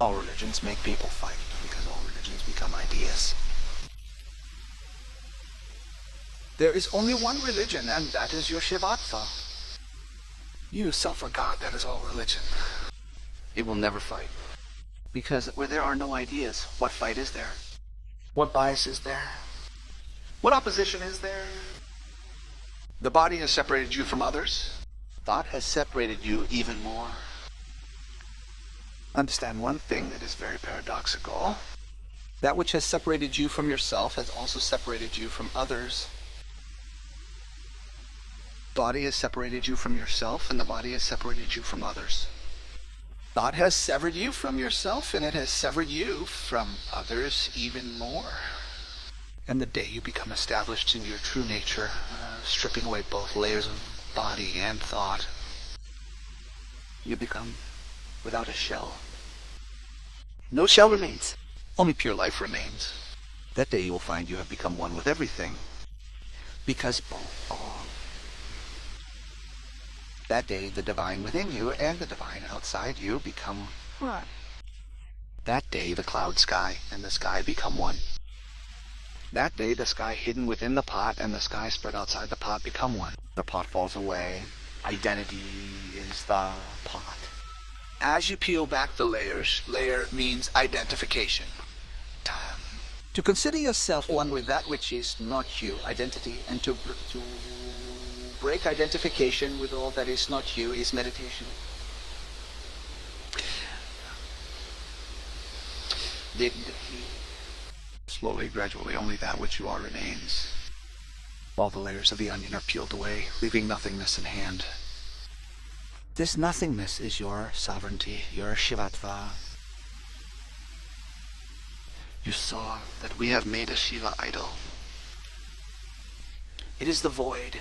All religions make people fight, because all religions become ideas. There is only one religion, and that is your Shivatva. You suffer God, that is all religion. It will never fight. Because where there are no ideas, what fight is there? What bias is there? What opposition is there? The body has separated you from others. Thought has separated you even more. Understand one thing that is very paradoxical. That which has separated you from yourself has also separated you from others. Body has separated you from yourself, and the body has separated you from others. Thought has severed you from yourself, and it has severed you from others even more. And the day you become established in your true nature, stripping away both layers of body and thought, you become without a shell. No shell remains. Only pure life remains. That day you will find you have become one with everything, because both belong. That day the divine within you and the divine outside you become one. That day the cloud sky and the sky become one. That day the sky hidden within the pot and the sky spread outside the pot become one. The pot falls away. Identity is the pot. As you peel back the layers, layer means identification. To consider yourself one with that which is not you, identity, and to break identification with all that is not you is meditation. Dignity. Slowly, gradually, only that which you are remains. All the layers of the onion are peeled away, leaving nothingness in hand. This nothingness is your sovereignty, your Shivatva. You saw that we have made a Shiva idol. It is the void.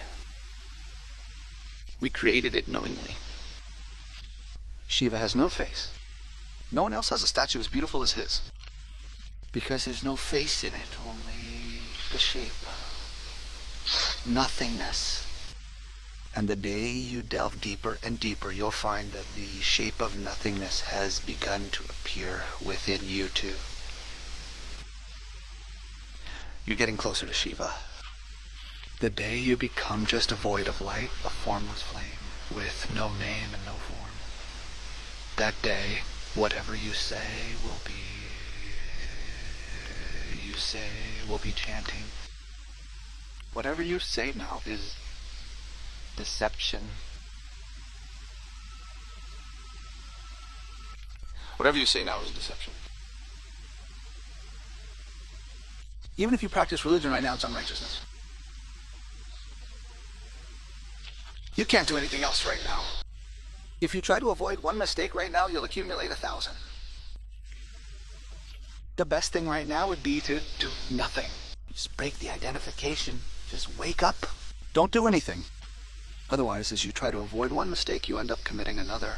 We created it knowingly. Shiva has no face. No one else has a statue as beautiful as his. Because there's no face in it, only the shape. Nothingness. And the day you delve deeper and deeper, you'll find that the shape of nothingness has begun to appear within you too. You're getting closer to Shiva. The day you become just a void of light, a formless flame, with no name and no form. That day, whatever you say will be chanting. Whatever you say now is deception. Whatever you say now is deception. Even if you practice religion right now, it's unrighteousness. You can't do anything else right now. If you try to avoid one mistake right now, you'll accumulate 1,000. The best thing right now would be to do nothing. Just break the identification. Just wake up. Don't do anything. Otherwise, as you try to avoid one mistake, you end up committing another.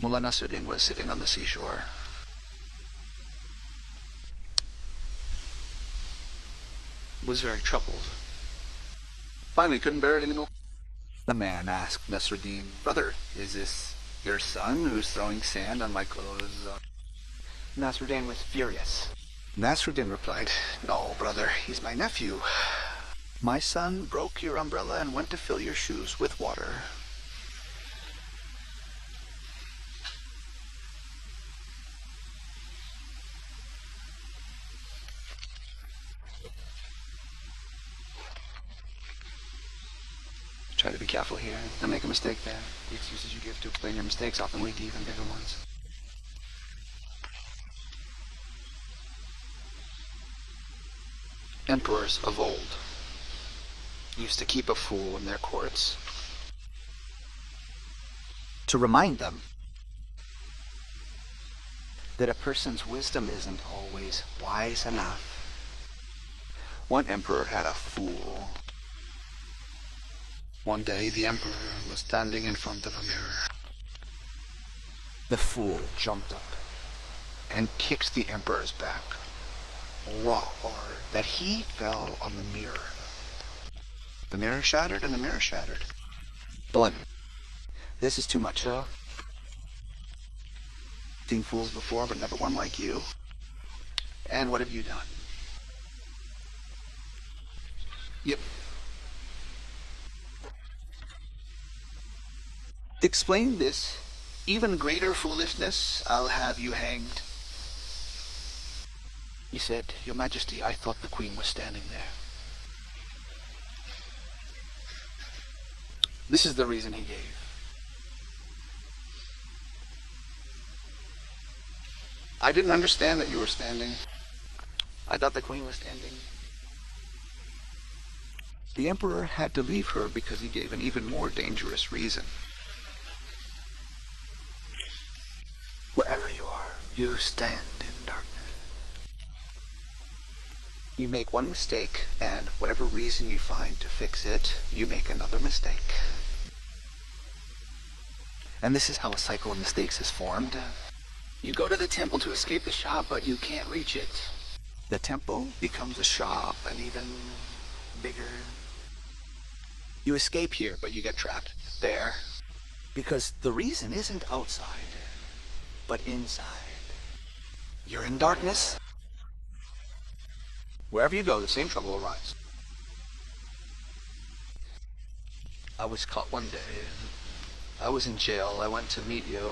Mullah Nasruddin was sitting on the seashore. Was very troubled. Finally, couldn't bear it anymore. The man asked Nasruddin, "Brother, is this your son who's throwing sand on my clothes?" Nasruddin was furious. Nasruddin replied, "No, brother, he's my nephew. My son broke your umbrella and went to fill your shoes with water." Try to be careful here. Don't make a mistake there. The excuses you give to explain your mistakes often lead to even bigger ones. Emperors of old used to keep a fool in their courts to remind them that a person's wisdom isn't always wise enough. One emperor had a fool. One day the emperor was standing in front of a mirror. The fool jumped up and kicked the emperor's back raw hard that he fell on the mirror. The mirror shattered and the mirror shattered. Blood. This is too much. Seen fools before, but never one like you. And what have you done? Yep. To explain this even greater foolishness, I'll have you hanged. He said, Your Majesty, I thought the Queen was standing there. This is the reason he gave. I didn't understand that you were standing. I thought the Queen was standing. The Emperor had to leave her because he gave an even more dangerous reason. Wherever you are, you stand in darkness. You make one mistake, and whatever reason you find to fix it, you make another mistake. And this is how a cycle of mistakes is formed. You go to the temple to escape the shop, but you can't reach it. The temple becomes a shop, and even bigger. You escape here, but you get trapped there. Because the reason isn't outside, but inside. You're in darkness. Wherever you go, the same trouble will arise. I was caught one day. I was in jail. I went to meet you.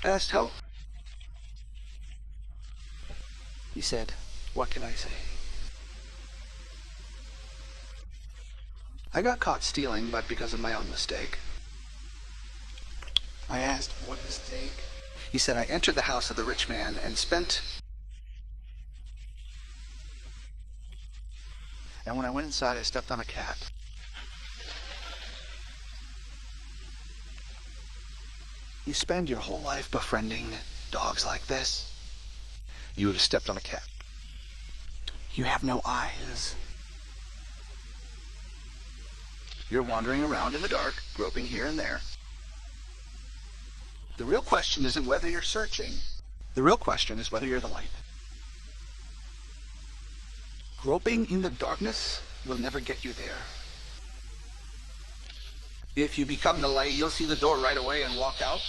I asked help. He said, what can I say? I got caught stealing, but because of my own mistake. I asked, what mistake? He said, I entered the house of the rich man and spent... And when I went inside, I stepped on a cat. You spend your whole life befriending dogs like this. You would have stepped on a cat. You have no eyes. You're wandering around in the dark, groping here and there. The real question isn't whether you're searching. The real question is whether you're the light. Groping in the darkness will never get you there. If you become the light, you'll see the door right away and walk out.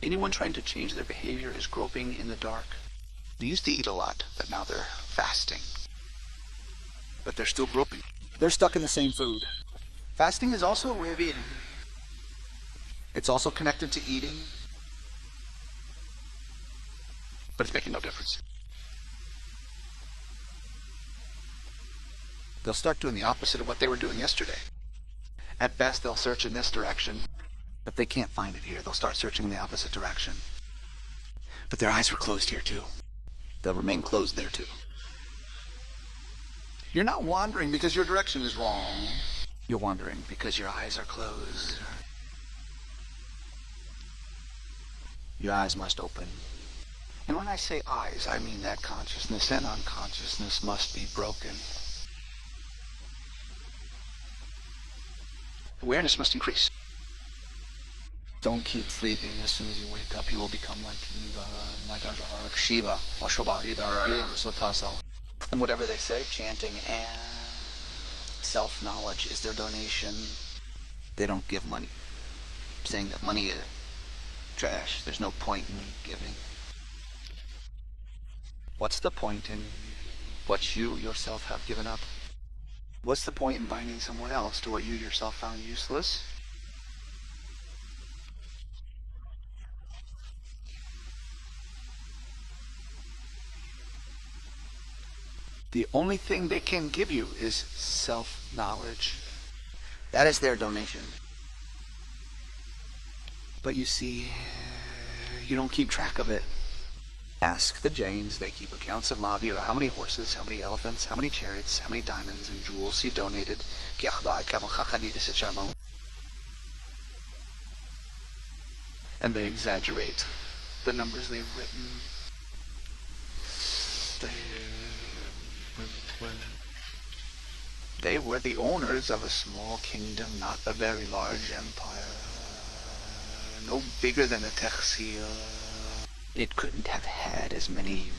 Anyone trying to change their behavior is groping in the dark. They used to eat a lot, but now they're fasting. But they're still groping. They're stuck in the same food. Fasting is also a way of eating. It's also connected to eating. But it's making no difference. They'll start doing the opposite of what they were doing yesterday. At best, they'll search in this direction. But they can't find it here. They'll start searching in the opposite direction. But their eyes were closed here too. They'll remain closed there too. You're not wandering because your direction is wrong. You're wandering because your eyes are closed. Your eyes must open. And when I say eyes, I mean that consciousness and unconsciousness must be broken. Awareness must increase. Don't keep sleeping. As soon as you wake up, you will become like Shiva, Osho. And whatever they say, chanting and self-knowledge is their donation. They don't give money, saying that money is trash. There's no point in giving. What's the point in what you yourself have given up? What's the point in binding someone else to what you yourself found useless? The only thing they can give you is self-knowledge. That is their donation. But you see, you don't keep track of it. Ask the Jains. They keep accounts of Mahavira. How many horses, how many elephants, how many chariots, how many diamonds and jewels he donated. And they exaggerate the numbers they've written. They were the owners of a small kingdom, not a very large empire. No bigger than a tehsil. It couldn't have had as many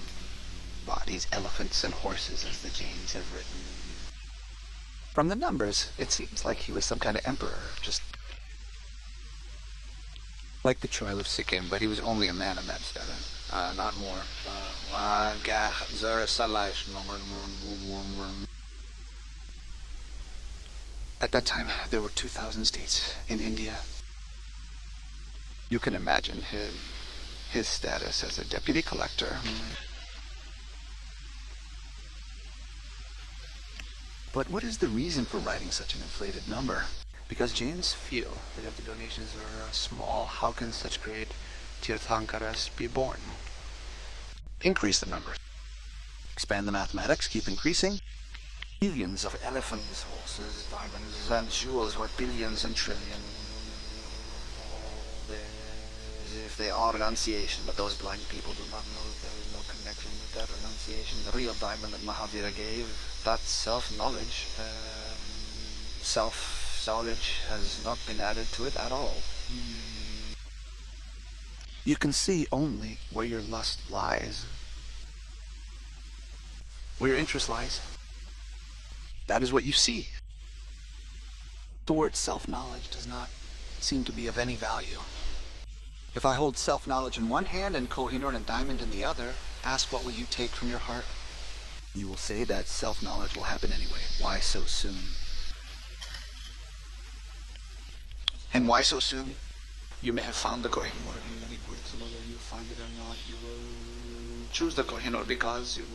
bodies, elephants, and horses as the Jains have written. From the numbers, it seems like he was some kind of emperor, just like the Choil of Sikkim, but he was only a man of that status, not more. At that time, there were 2,000 states in India. You can imagine his status as a deputy collector. But what is the reason for writing such an inflated number? Because Jains feel that if the donations are small, how can such great Tirthankaras be born? Increase the number. Expand the mathematics, keep increasing. Billions of elephants, horses, diamonds, and jewels worth billions and trillions. If they are renunciation, but those blind people do not know that there is no connection with that renunciation. The real diamond that Mahavira gave, that self-knowledge, self-knowledge has not been added to it at all. You can see only where your lust lies, where your interest lies. That is what you see. The word self-knowledge does not seem to be of any value. If I hold self-knowledge in one hand and Kohinoor and diamond in the other, ask what will you take from your heart? You will say that self-knowledge will happen anyway. Why so soon? And why so soon? You may have found the Kohinoor in many words, whether you find it or not, you will choose the Kohinoor because you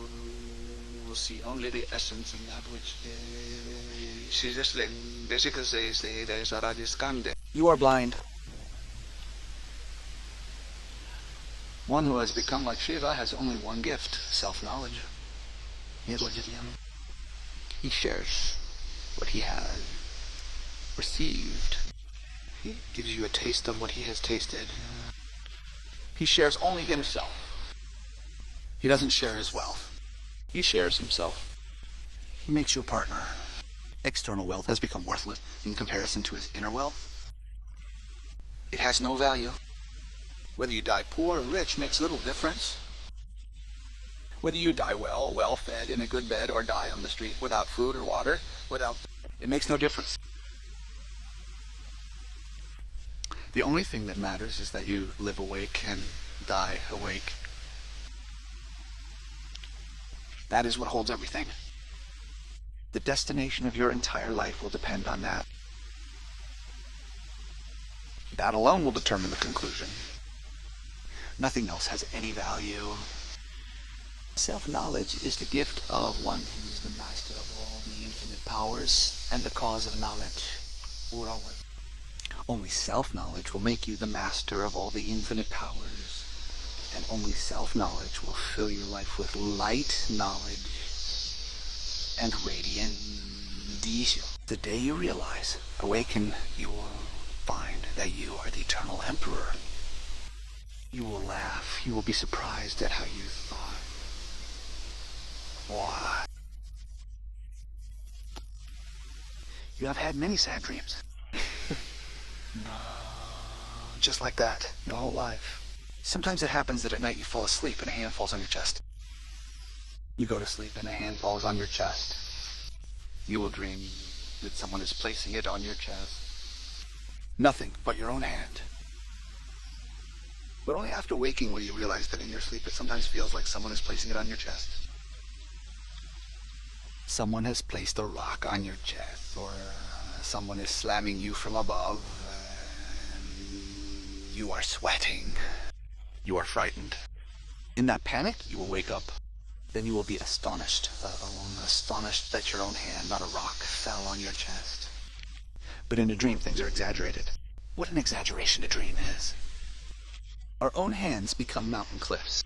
will see only the essence in that which you are blind. One who has become like Shiva has only one gift, self-knowledge. He shares what he has received. He gives you a taste of what he has tasted. He shares only himself. He doesn't share his wealth. He shares himself. He makes you a partner. External wealth has become worthless in comparison to his inner wealth. It has no value. Whether you die poor or rich makes little difference. Whether you die well-fed in a good bed, or die on the street without food or water, it makes no difference. The only thing that matters is that you live awake and die awake. That is what holds everything. The destination of your entire life will depend on that. That alone will determine the conclusion. Nothing else has any value. Self-knowledge is the gift of one who is the master of all the infinite powers and the cause of knowledge. Only self-knowledge will make you the master of all the infinite powers. And only self-knowledge will fill your life with light knowledge and radiant Disha. The day you realize, awaken, you will find that you are the eternal emperor. You will laugh. You will be surprised at how you thought. Why? You have had many sad dreams. Just like that, your whole life. Sometimes it happens that at night you fall asleep and a hand falls on your chest. You go to sleep and a hand falls on your chest. You will dream that someone is placing it on your chest. Nothing but your own hand. But only after waking will you realize that in your sleep it sometimes feels like someone is placing it on your chest. Someone has placed a rock on your chest, or someone is slamming you from above. You are sweating. You are frightened. In that panic, you will wake up. Then you will be astonished. Astonished that your own hand, not a rock, fell on your chest. But in a dream, things are exaggerated. What an exaggeration a dream is. Our own hands become mountain cliffs.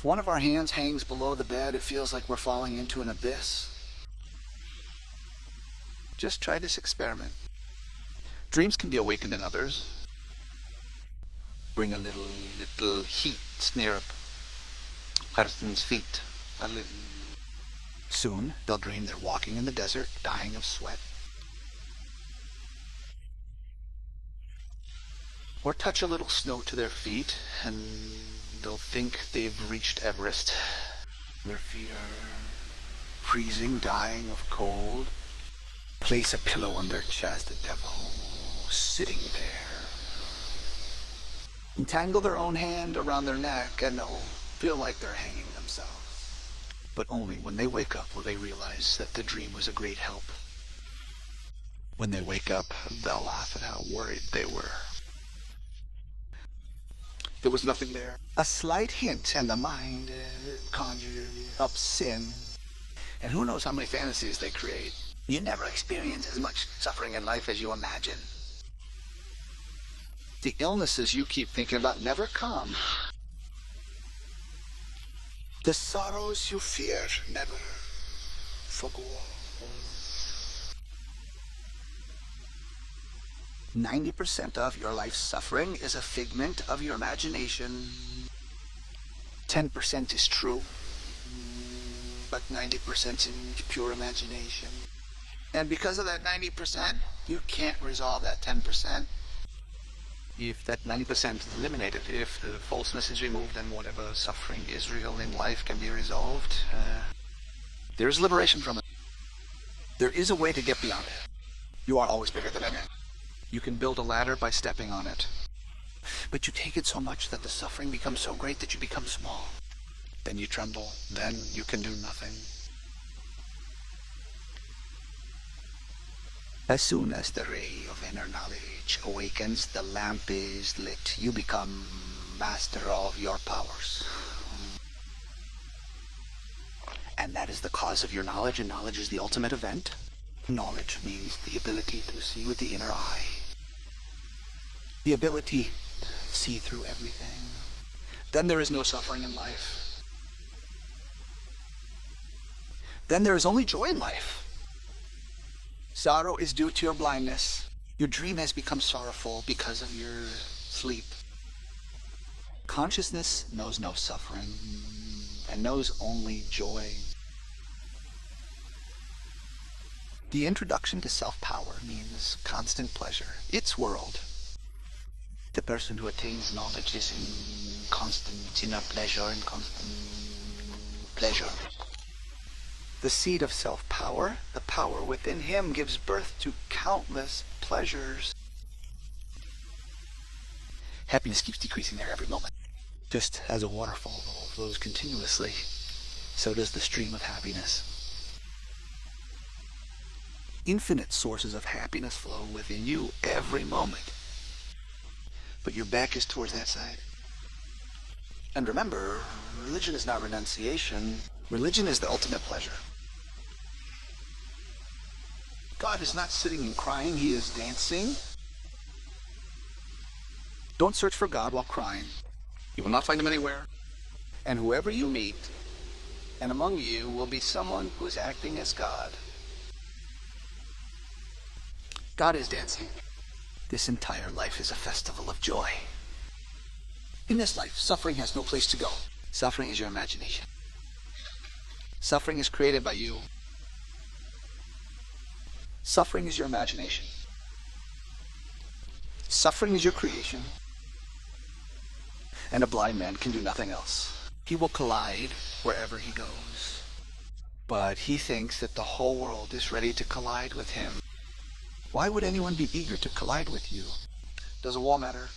If one of our hands hangs below the bed, it feels like we're falling into an abyss. Just try this experiment. Dreams can be awakened in others. Bring a little heat near a person's feet. Soon, they'll dream they're walking in the desert, dying of sweat. Or touch a little snow to their feet, and they'll think they've reached Everest. Their feet are freezing, dying of cold. Place a pillow on their chest, the devil sitting there. Entangle their own hand around their neck, and they'll feel like they're hanging themselves. But only when they wake up will they realize that the dream was a great help. When they wake up, they'll laugh at how worried they were. There was nothing there. A slight hint, and the mind conjures up sin. And who knows how many fantasies they create. You never experience as much suffering in life as you imagine. The illnesses you keep thinking about never come. The sorrows you fear never forgo. 90% of your life's suffering is a figment of your imagination. 10% is true, but 90% is pure imagination. And because of that 90%, you can't resolve that 10%. If that 90% is eliminated, if the falseness is removed, then whatever suffering is real in life can be resolved. There is liberation from it. There is a way to get beyond it. You are always bigger than it. You can build a ladder by stepping on it. But you take it so much that the suffering becomes so great that you become small. Then you tremble. Then you can do nothing. As soon as the ray of inner knowledge awakens, the lamp is lit. You become master of your powers. And that is the cause of your knowledge, and knowledge is the ultimate event. Knowledge means the ability to see with the inner eye. The ability to see through everything. Then there is no suffering in life. Then there is only joy in life. Sorrow is due to your blindness. Your dream has become sorrowful because of your sleep. Consciousness knows no suffering and knows only joy. The introduction to self-power means constant pleasure. Its world. The person who attains knowledge is in constant inner pleasure and constant pleasure. The seed of self-power, the power within him, gives birth to countless pleasures. Happiness keeps decreasing there every moment. Just as a waterfall flows continuously, so does the stream of happiness. Infinite sources of happiness flow within you every moment. But your back is towards that side. And remember, religion is not renunciation. Religion is the ultimate pleasure. God is not sitting and crying, he is dancing. Don't search for God while crying. You will not find him anywhere. And whoever you meet, and among you will be someone who is acting as God. God is dancing. This entire life is a festival of joy. In this life, suffering has no place to go. Suffering is your imagination. Suffering is created by you. Suffering is your imagination. Suffering is your creation. And a blind man can do nothing else. He will collide wherever he goes. But he thinks that the whole world is ready to collide with him. Why would anyone be eager to collide with you? Does a wall matter?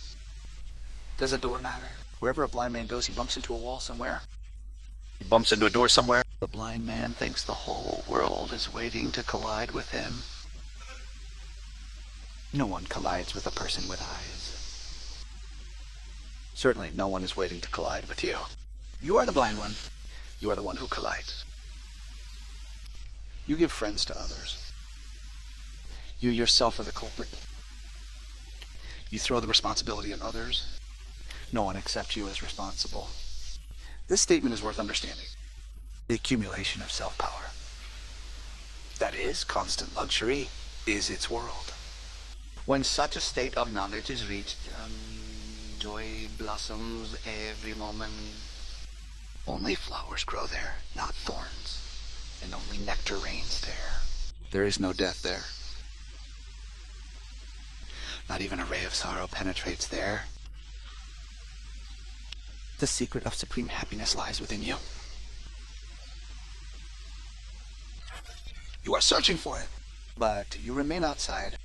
Does a door matter? Wherever a blind man goes, he bumps into a wall somewhere. He bumps into a door somewhere. The blind man thinks the whole world is waiting to collide with him. No one collides with a person with eyes. Certainly no one is waiting to collide with you. You are the blind one. You are the one who collides. You give friends to others. You yourself are the culprit. You throw the responsibility on others. No one accepts you as responsible. This statement is worth understanding. The accumulation of self-power, that is, constant luxury, is its world. When such a state of knowledge is reached, joy blossoms every moment. Only flowers grow there, not thorns, and only nectar reigns there. There is no death there. Not even a ray of sorrow penetrates there. The secret of supreme happiness lies within you. You are searching for it, but you remain outside.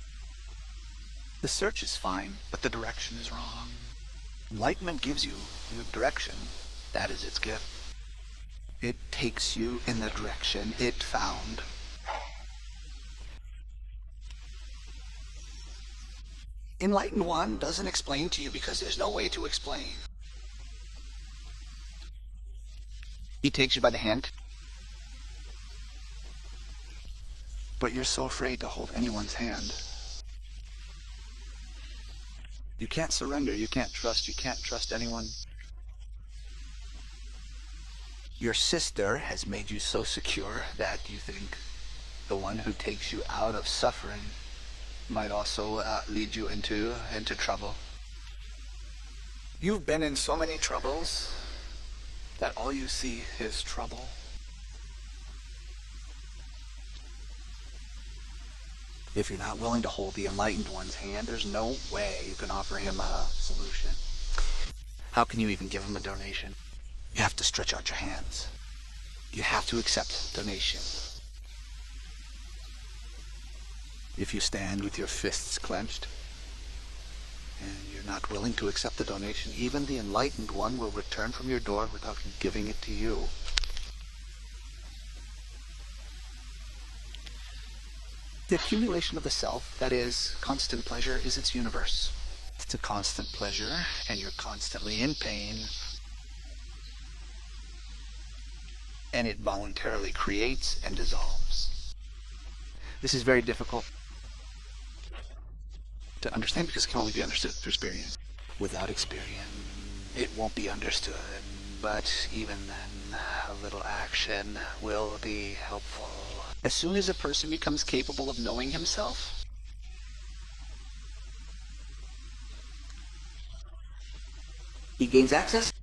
The search is fine, but the direction is wrong. Enlightenment gives you the direction. That is its gift. It takes you in the direction it found. Enlightened One doesn't explain to you because there's no way to explain. He takes you by the hand, but you're so afraid to hold anyone's hand. You can't surrender, you can't trust anyone. Your sister has made you so secure that you think the one who takes you out of suffering might also lead you into trouble. You've been in so many troubles that all you see is trouble. If you're not willing to hold the enlightened one's hand, there's no way you can offer him a solution. How can you even give him a donation? You have to stretch out your hands. You have to accept donation. If you stand with your fists clenched and you're not willing to accept the donation, even the enlightened one will return from your door without giving it to you. The accumulation of the self, that is, constant pleasure, is its universe. It's a constant pleasure, and you're constantly in pain. And it voluntarily creates and dissolves. This is very difficult to understand because it can only be understood through experience. Without experience, it won't be understood. But even then, a little action will be helpful. As soon as a person becomes capable of knowing himself, he gains access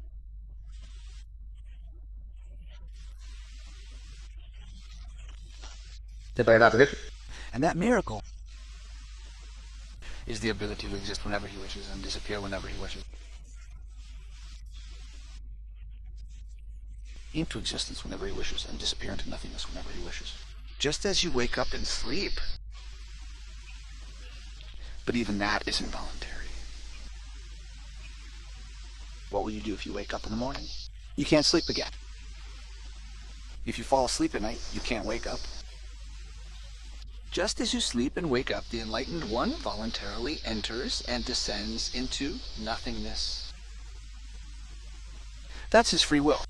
to and that miracle is the ability to exist whenever he wishes and disappear whenever he wishes. Into existence whenever he wishes and disappear into nothingness whenever he wishes. Just as you wake up and sleep. But even that is involuntary. What will you do if you wake up in the morning? You can't sleep again. If you fall asleep at night, you can't wake up. Just as you sleep and wake up, the enlightened one voluntarily enters and descends into nothingness. That's his free will.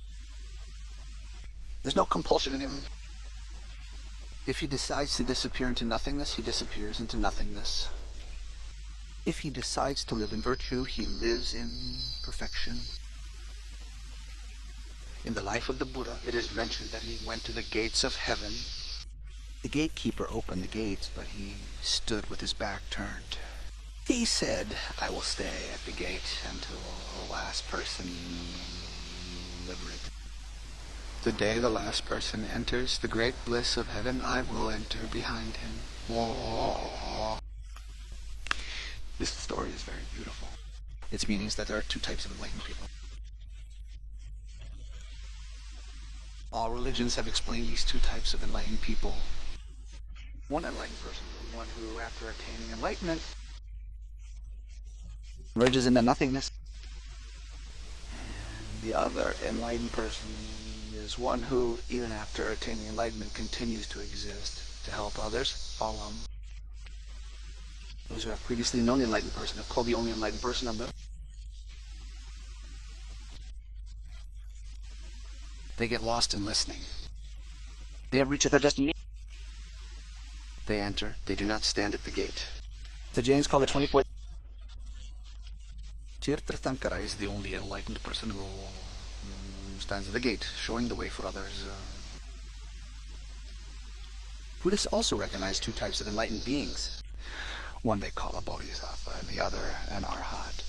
There's no compulsion in him. If he decides to disappear into nothingness, he disappears into nothingness. If he decides to live in virtue, he lives in perfection. In the life of the Buddha, it is mentioned that he went to the gates of heaven. The gatekeeper opened the gates, but he stood with his back turned. He said, "I will stay at the gate until the last person liberated. The day the last person enters the great bliss of heaven, I will enter behind him." This story is very beautiful. Its meaning is that there are two types of enlightened people. All religions have explained these two types of enlightened people. One enlightened person is one who, after attaining enlightenment, emerges into nothingness. And the other enlightened person is one who, even after attaining enlightenment, continues to exist to help others. Those who have previously known the enlightened person have called the only enlightened person of them. They get lost in listening. They have reached their destination. They enter. They do not stand at the gate. The Jains call the 24th. Tirthankara is the only enlightened person who stands at the gate, showing the way for others. Buddhists also recognize two types of enlightened beings. One they call a bodhisattva, and the other an arhat.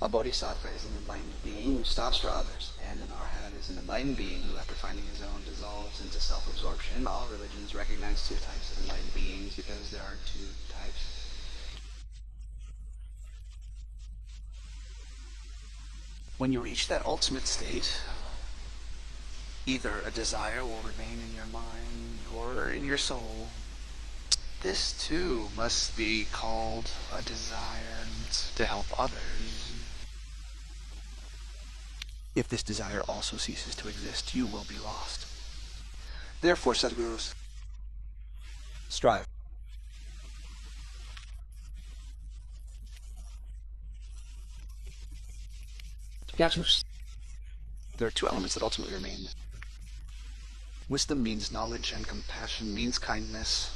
A bodhisattva is an enlightened being who stops for others, and an arhat is an enlightened being who, after finding his own, dissolves into self-absorption. All religions recognize two types of enlightened beings because there are two types. When you reach that ultimate state, either a desire will remain in your mind or in your soul. This too must be called a desire to help others. If this desire also ceases to exist, you will be lost. Therefore, Sadhgurus, strive. There are two elements that ultimately remain. Wisdom means knowledge, and compassion means kindness.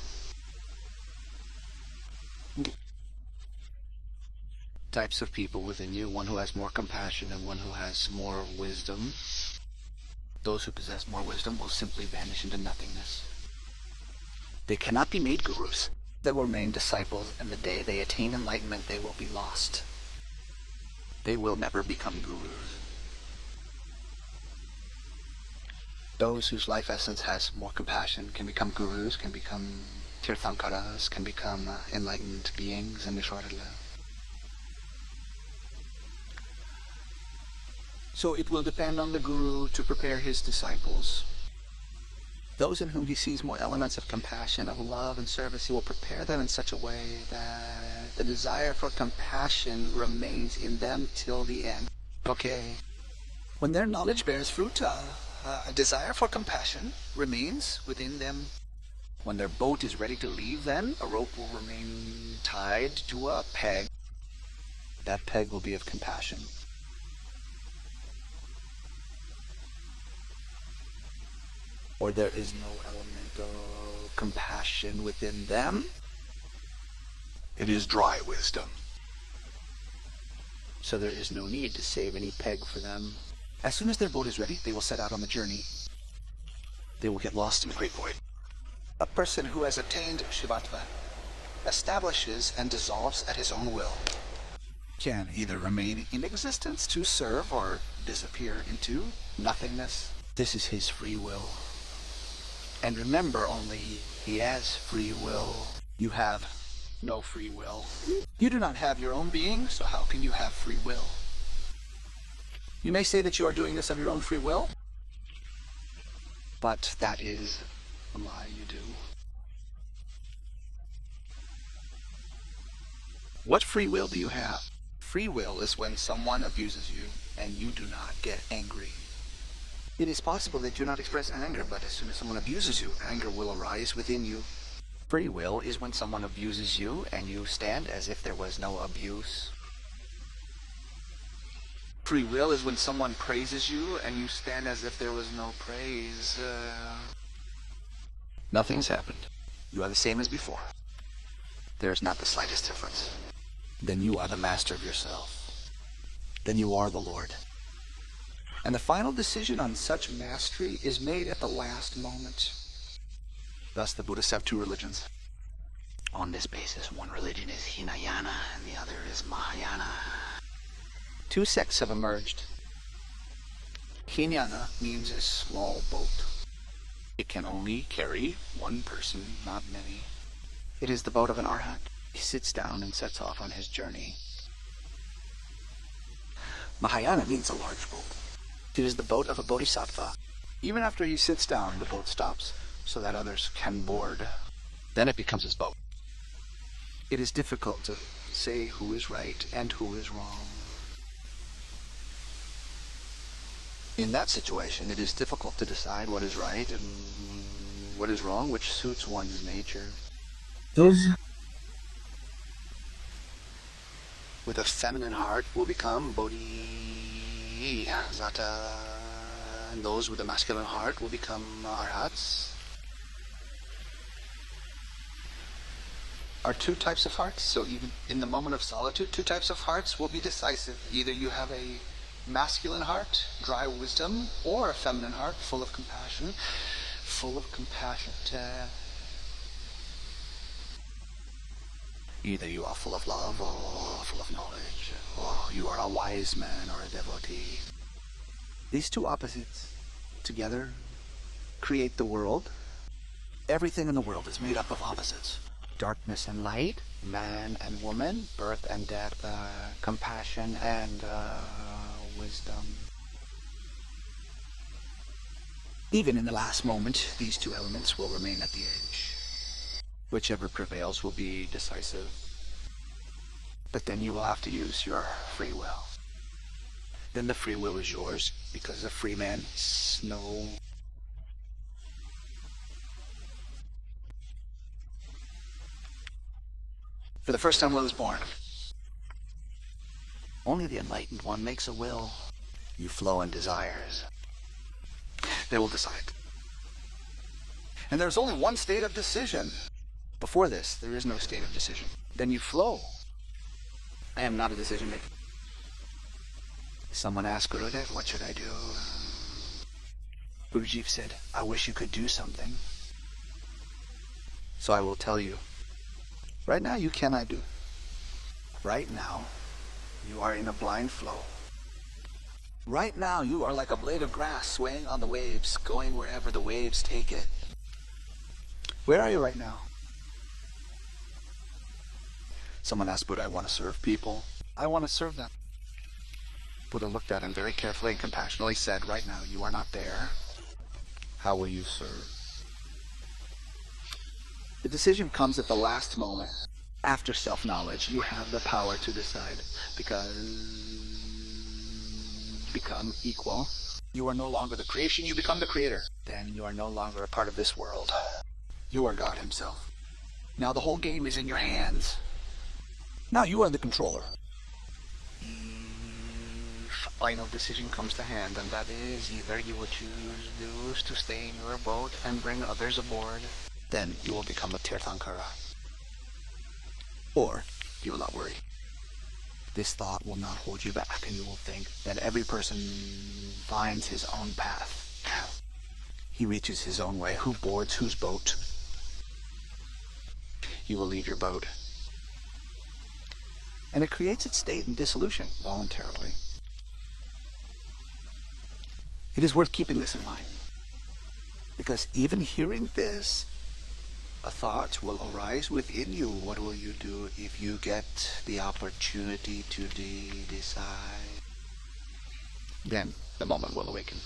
Types of people within you, one who has more compassion and one who has more wisdom. Those who possess more wisdom will simply vanish into nothingness. They cannot be made gurus. They will remain disciples, and the day they attain enlightenment, they will be lost. They will never become gurus. Those whose life essence has more compassion can become gurus, can become tirthankaras, can become enlightened beings in the Shortala. So it will depend on the guru to prepare his disciples. Those in whom he sees more elements of compassion, of love and service, he will prepare them in such a way that the desire for compassion remains in them till the end. Okay. When their knowledge bears fruit, a desire for compassion remains within them. When their boat is ready to leave, then a rope will remain tied to a peg. That peg will be of compassion. Or there is no element of compassion within them. It is dry wisdom. So there is no need to save any peg for them. As soon as their boat is ready, they will set out on the journey. They will get lost in the great void. A person who has attained Shivatva establishes and dissolves at his own will. Can either remain in existence to serve or disappear into nothingness. This is his free will. And remember, only he has free will. You have no free will. You do not have your own being, so how can you have free will? You may say that you are doing this of your own free will, but that is a lie you do. What free will do you have? Free will is when someone abuses you and you do not get angry. It is possible that you do not express anger, but as soon as someone abuses you, anger will arise within you. Free will is when someone abuses you and you stand as if there was no abuse. Free will is when someone praises you and you stand as if there was no praise. Nothing's happened. You are the same as before. There is not the slightest difference. Then you are the master of yourself. Then you are the Lord. And the final decision on such mastery is made at the last moment. Thus the Buddhists have two religions. On this basis, one religion is Hinayana and the other is Mahayana. Two sects have emerged. Hinayana means a small boat. It can only carry one person, not many. It is the boat of an arhat. He sits down and sets off on his journey. Mahayana means a large boat. It is the boat of a bodhisattva. Even after he sits down, the boat stops so that others can board. Then it becomes his boat. It is difficult to say who is right and who is wrong. In that situation, it is difficult to decide what is right and what is wrong, which suits one's nature. Those with a feminine heart will become bodhisattva, and those with a masculine heart will become arhats. are two types of hearts. So even in the moment of solitude, two types of hearts will be decisive. Either you have a masculine heart, dry wisdom, or a feminine heart, full of compassion. Full of compassion. Either you are full of love or full of knowledge, or you are a wise man or a devotee. These two opposites together create the world. Everything in the world is made up of opposites. Darkness and light, man and woman, birth and death, compassion and wisdom. Even in the last moment, these two elements will remain at the edge. Whichever prevails will be decisive. But then you will have to use your free will. Then the free will is yours, because a free man is no... For the first time, will is born. Only the enlightened one makes a will. You flow in desires. They will decide. And there's only one state of decision. Before this, there is no state of decision. Then you flow. I am not a decision maker. Someone asked Gurudev, what should I do? Guruji said, I wish you could do something. So I will tell you. Right now you cannot do. Right now, you are in a blind flow. Right now you are like a blade of grass swaying on the waves, going wherever the waves take it. Where are you right now? Someone asked Buddha, I want to serve people. I want to serve them. Buddha looked at him very carefully and compassionately said, right now you are not there. How will you serve? The decision comes at the last moment. After self-knowledge, you have the power to decide, because you become equal. You are no longer the creation, you become the creator. Then you are no longer a part of this world. You are God himself. Now the whole game is in your hands. Now you are the controller. Final decision comes to hand, and that is either you will choose to stay in your boat and bring others aboard. Then you will become a Tirthankara. Or you will not worry. This thought will not hold you back, and you will think that every person finds his own path. He reaches his own way. Who boards whose boat? You will leave your boat. And it creates its state in dissolution voluntarily. It is worth keeping this in mind. Because even hearing this, a thought will arise within you. What will you do if you get the opportunity to decide? Then the moment will awaken.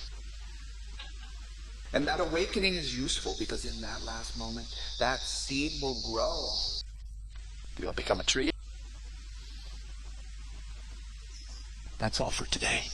And that awakening is useful because in that last moment, that seed will grow. You'll become a tree. That's all for today.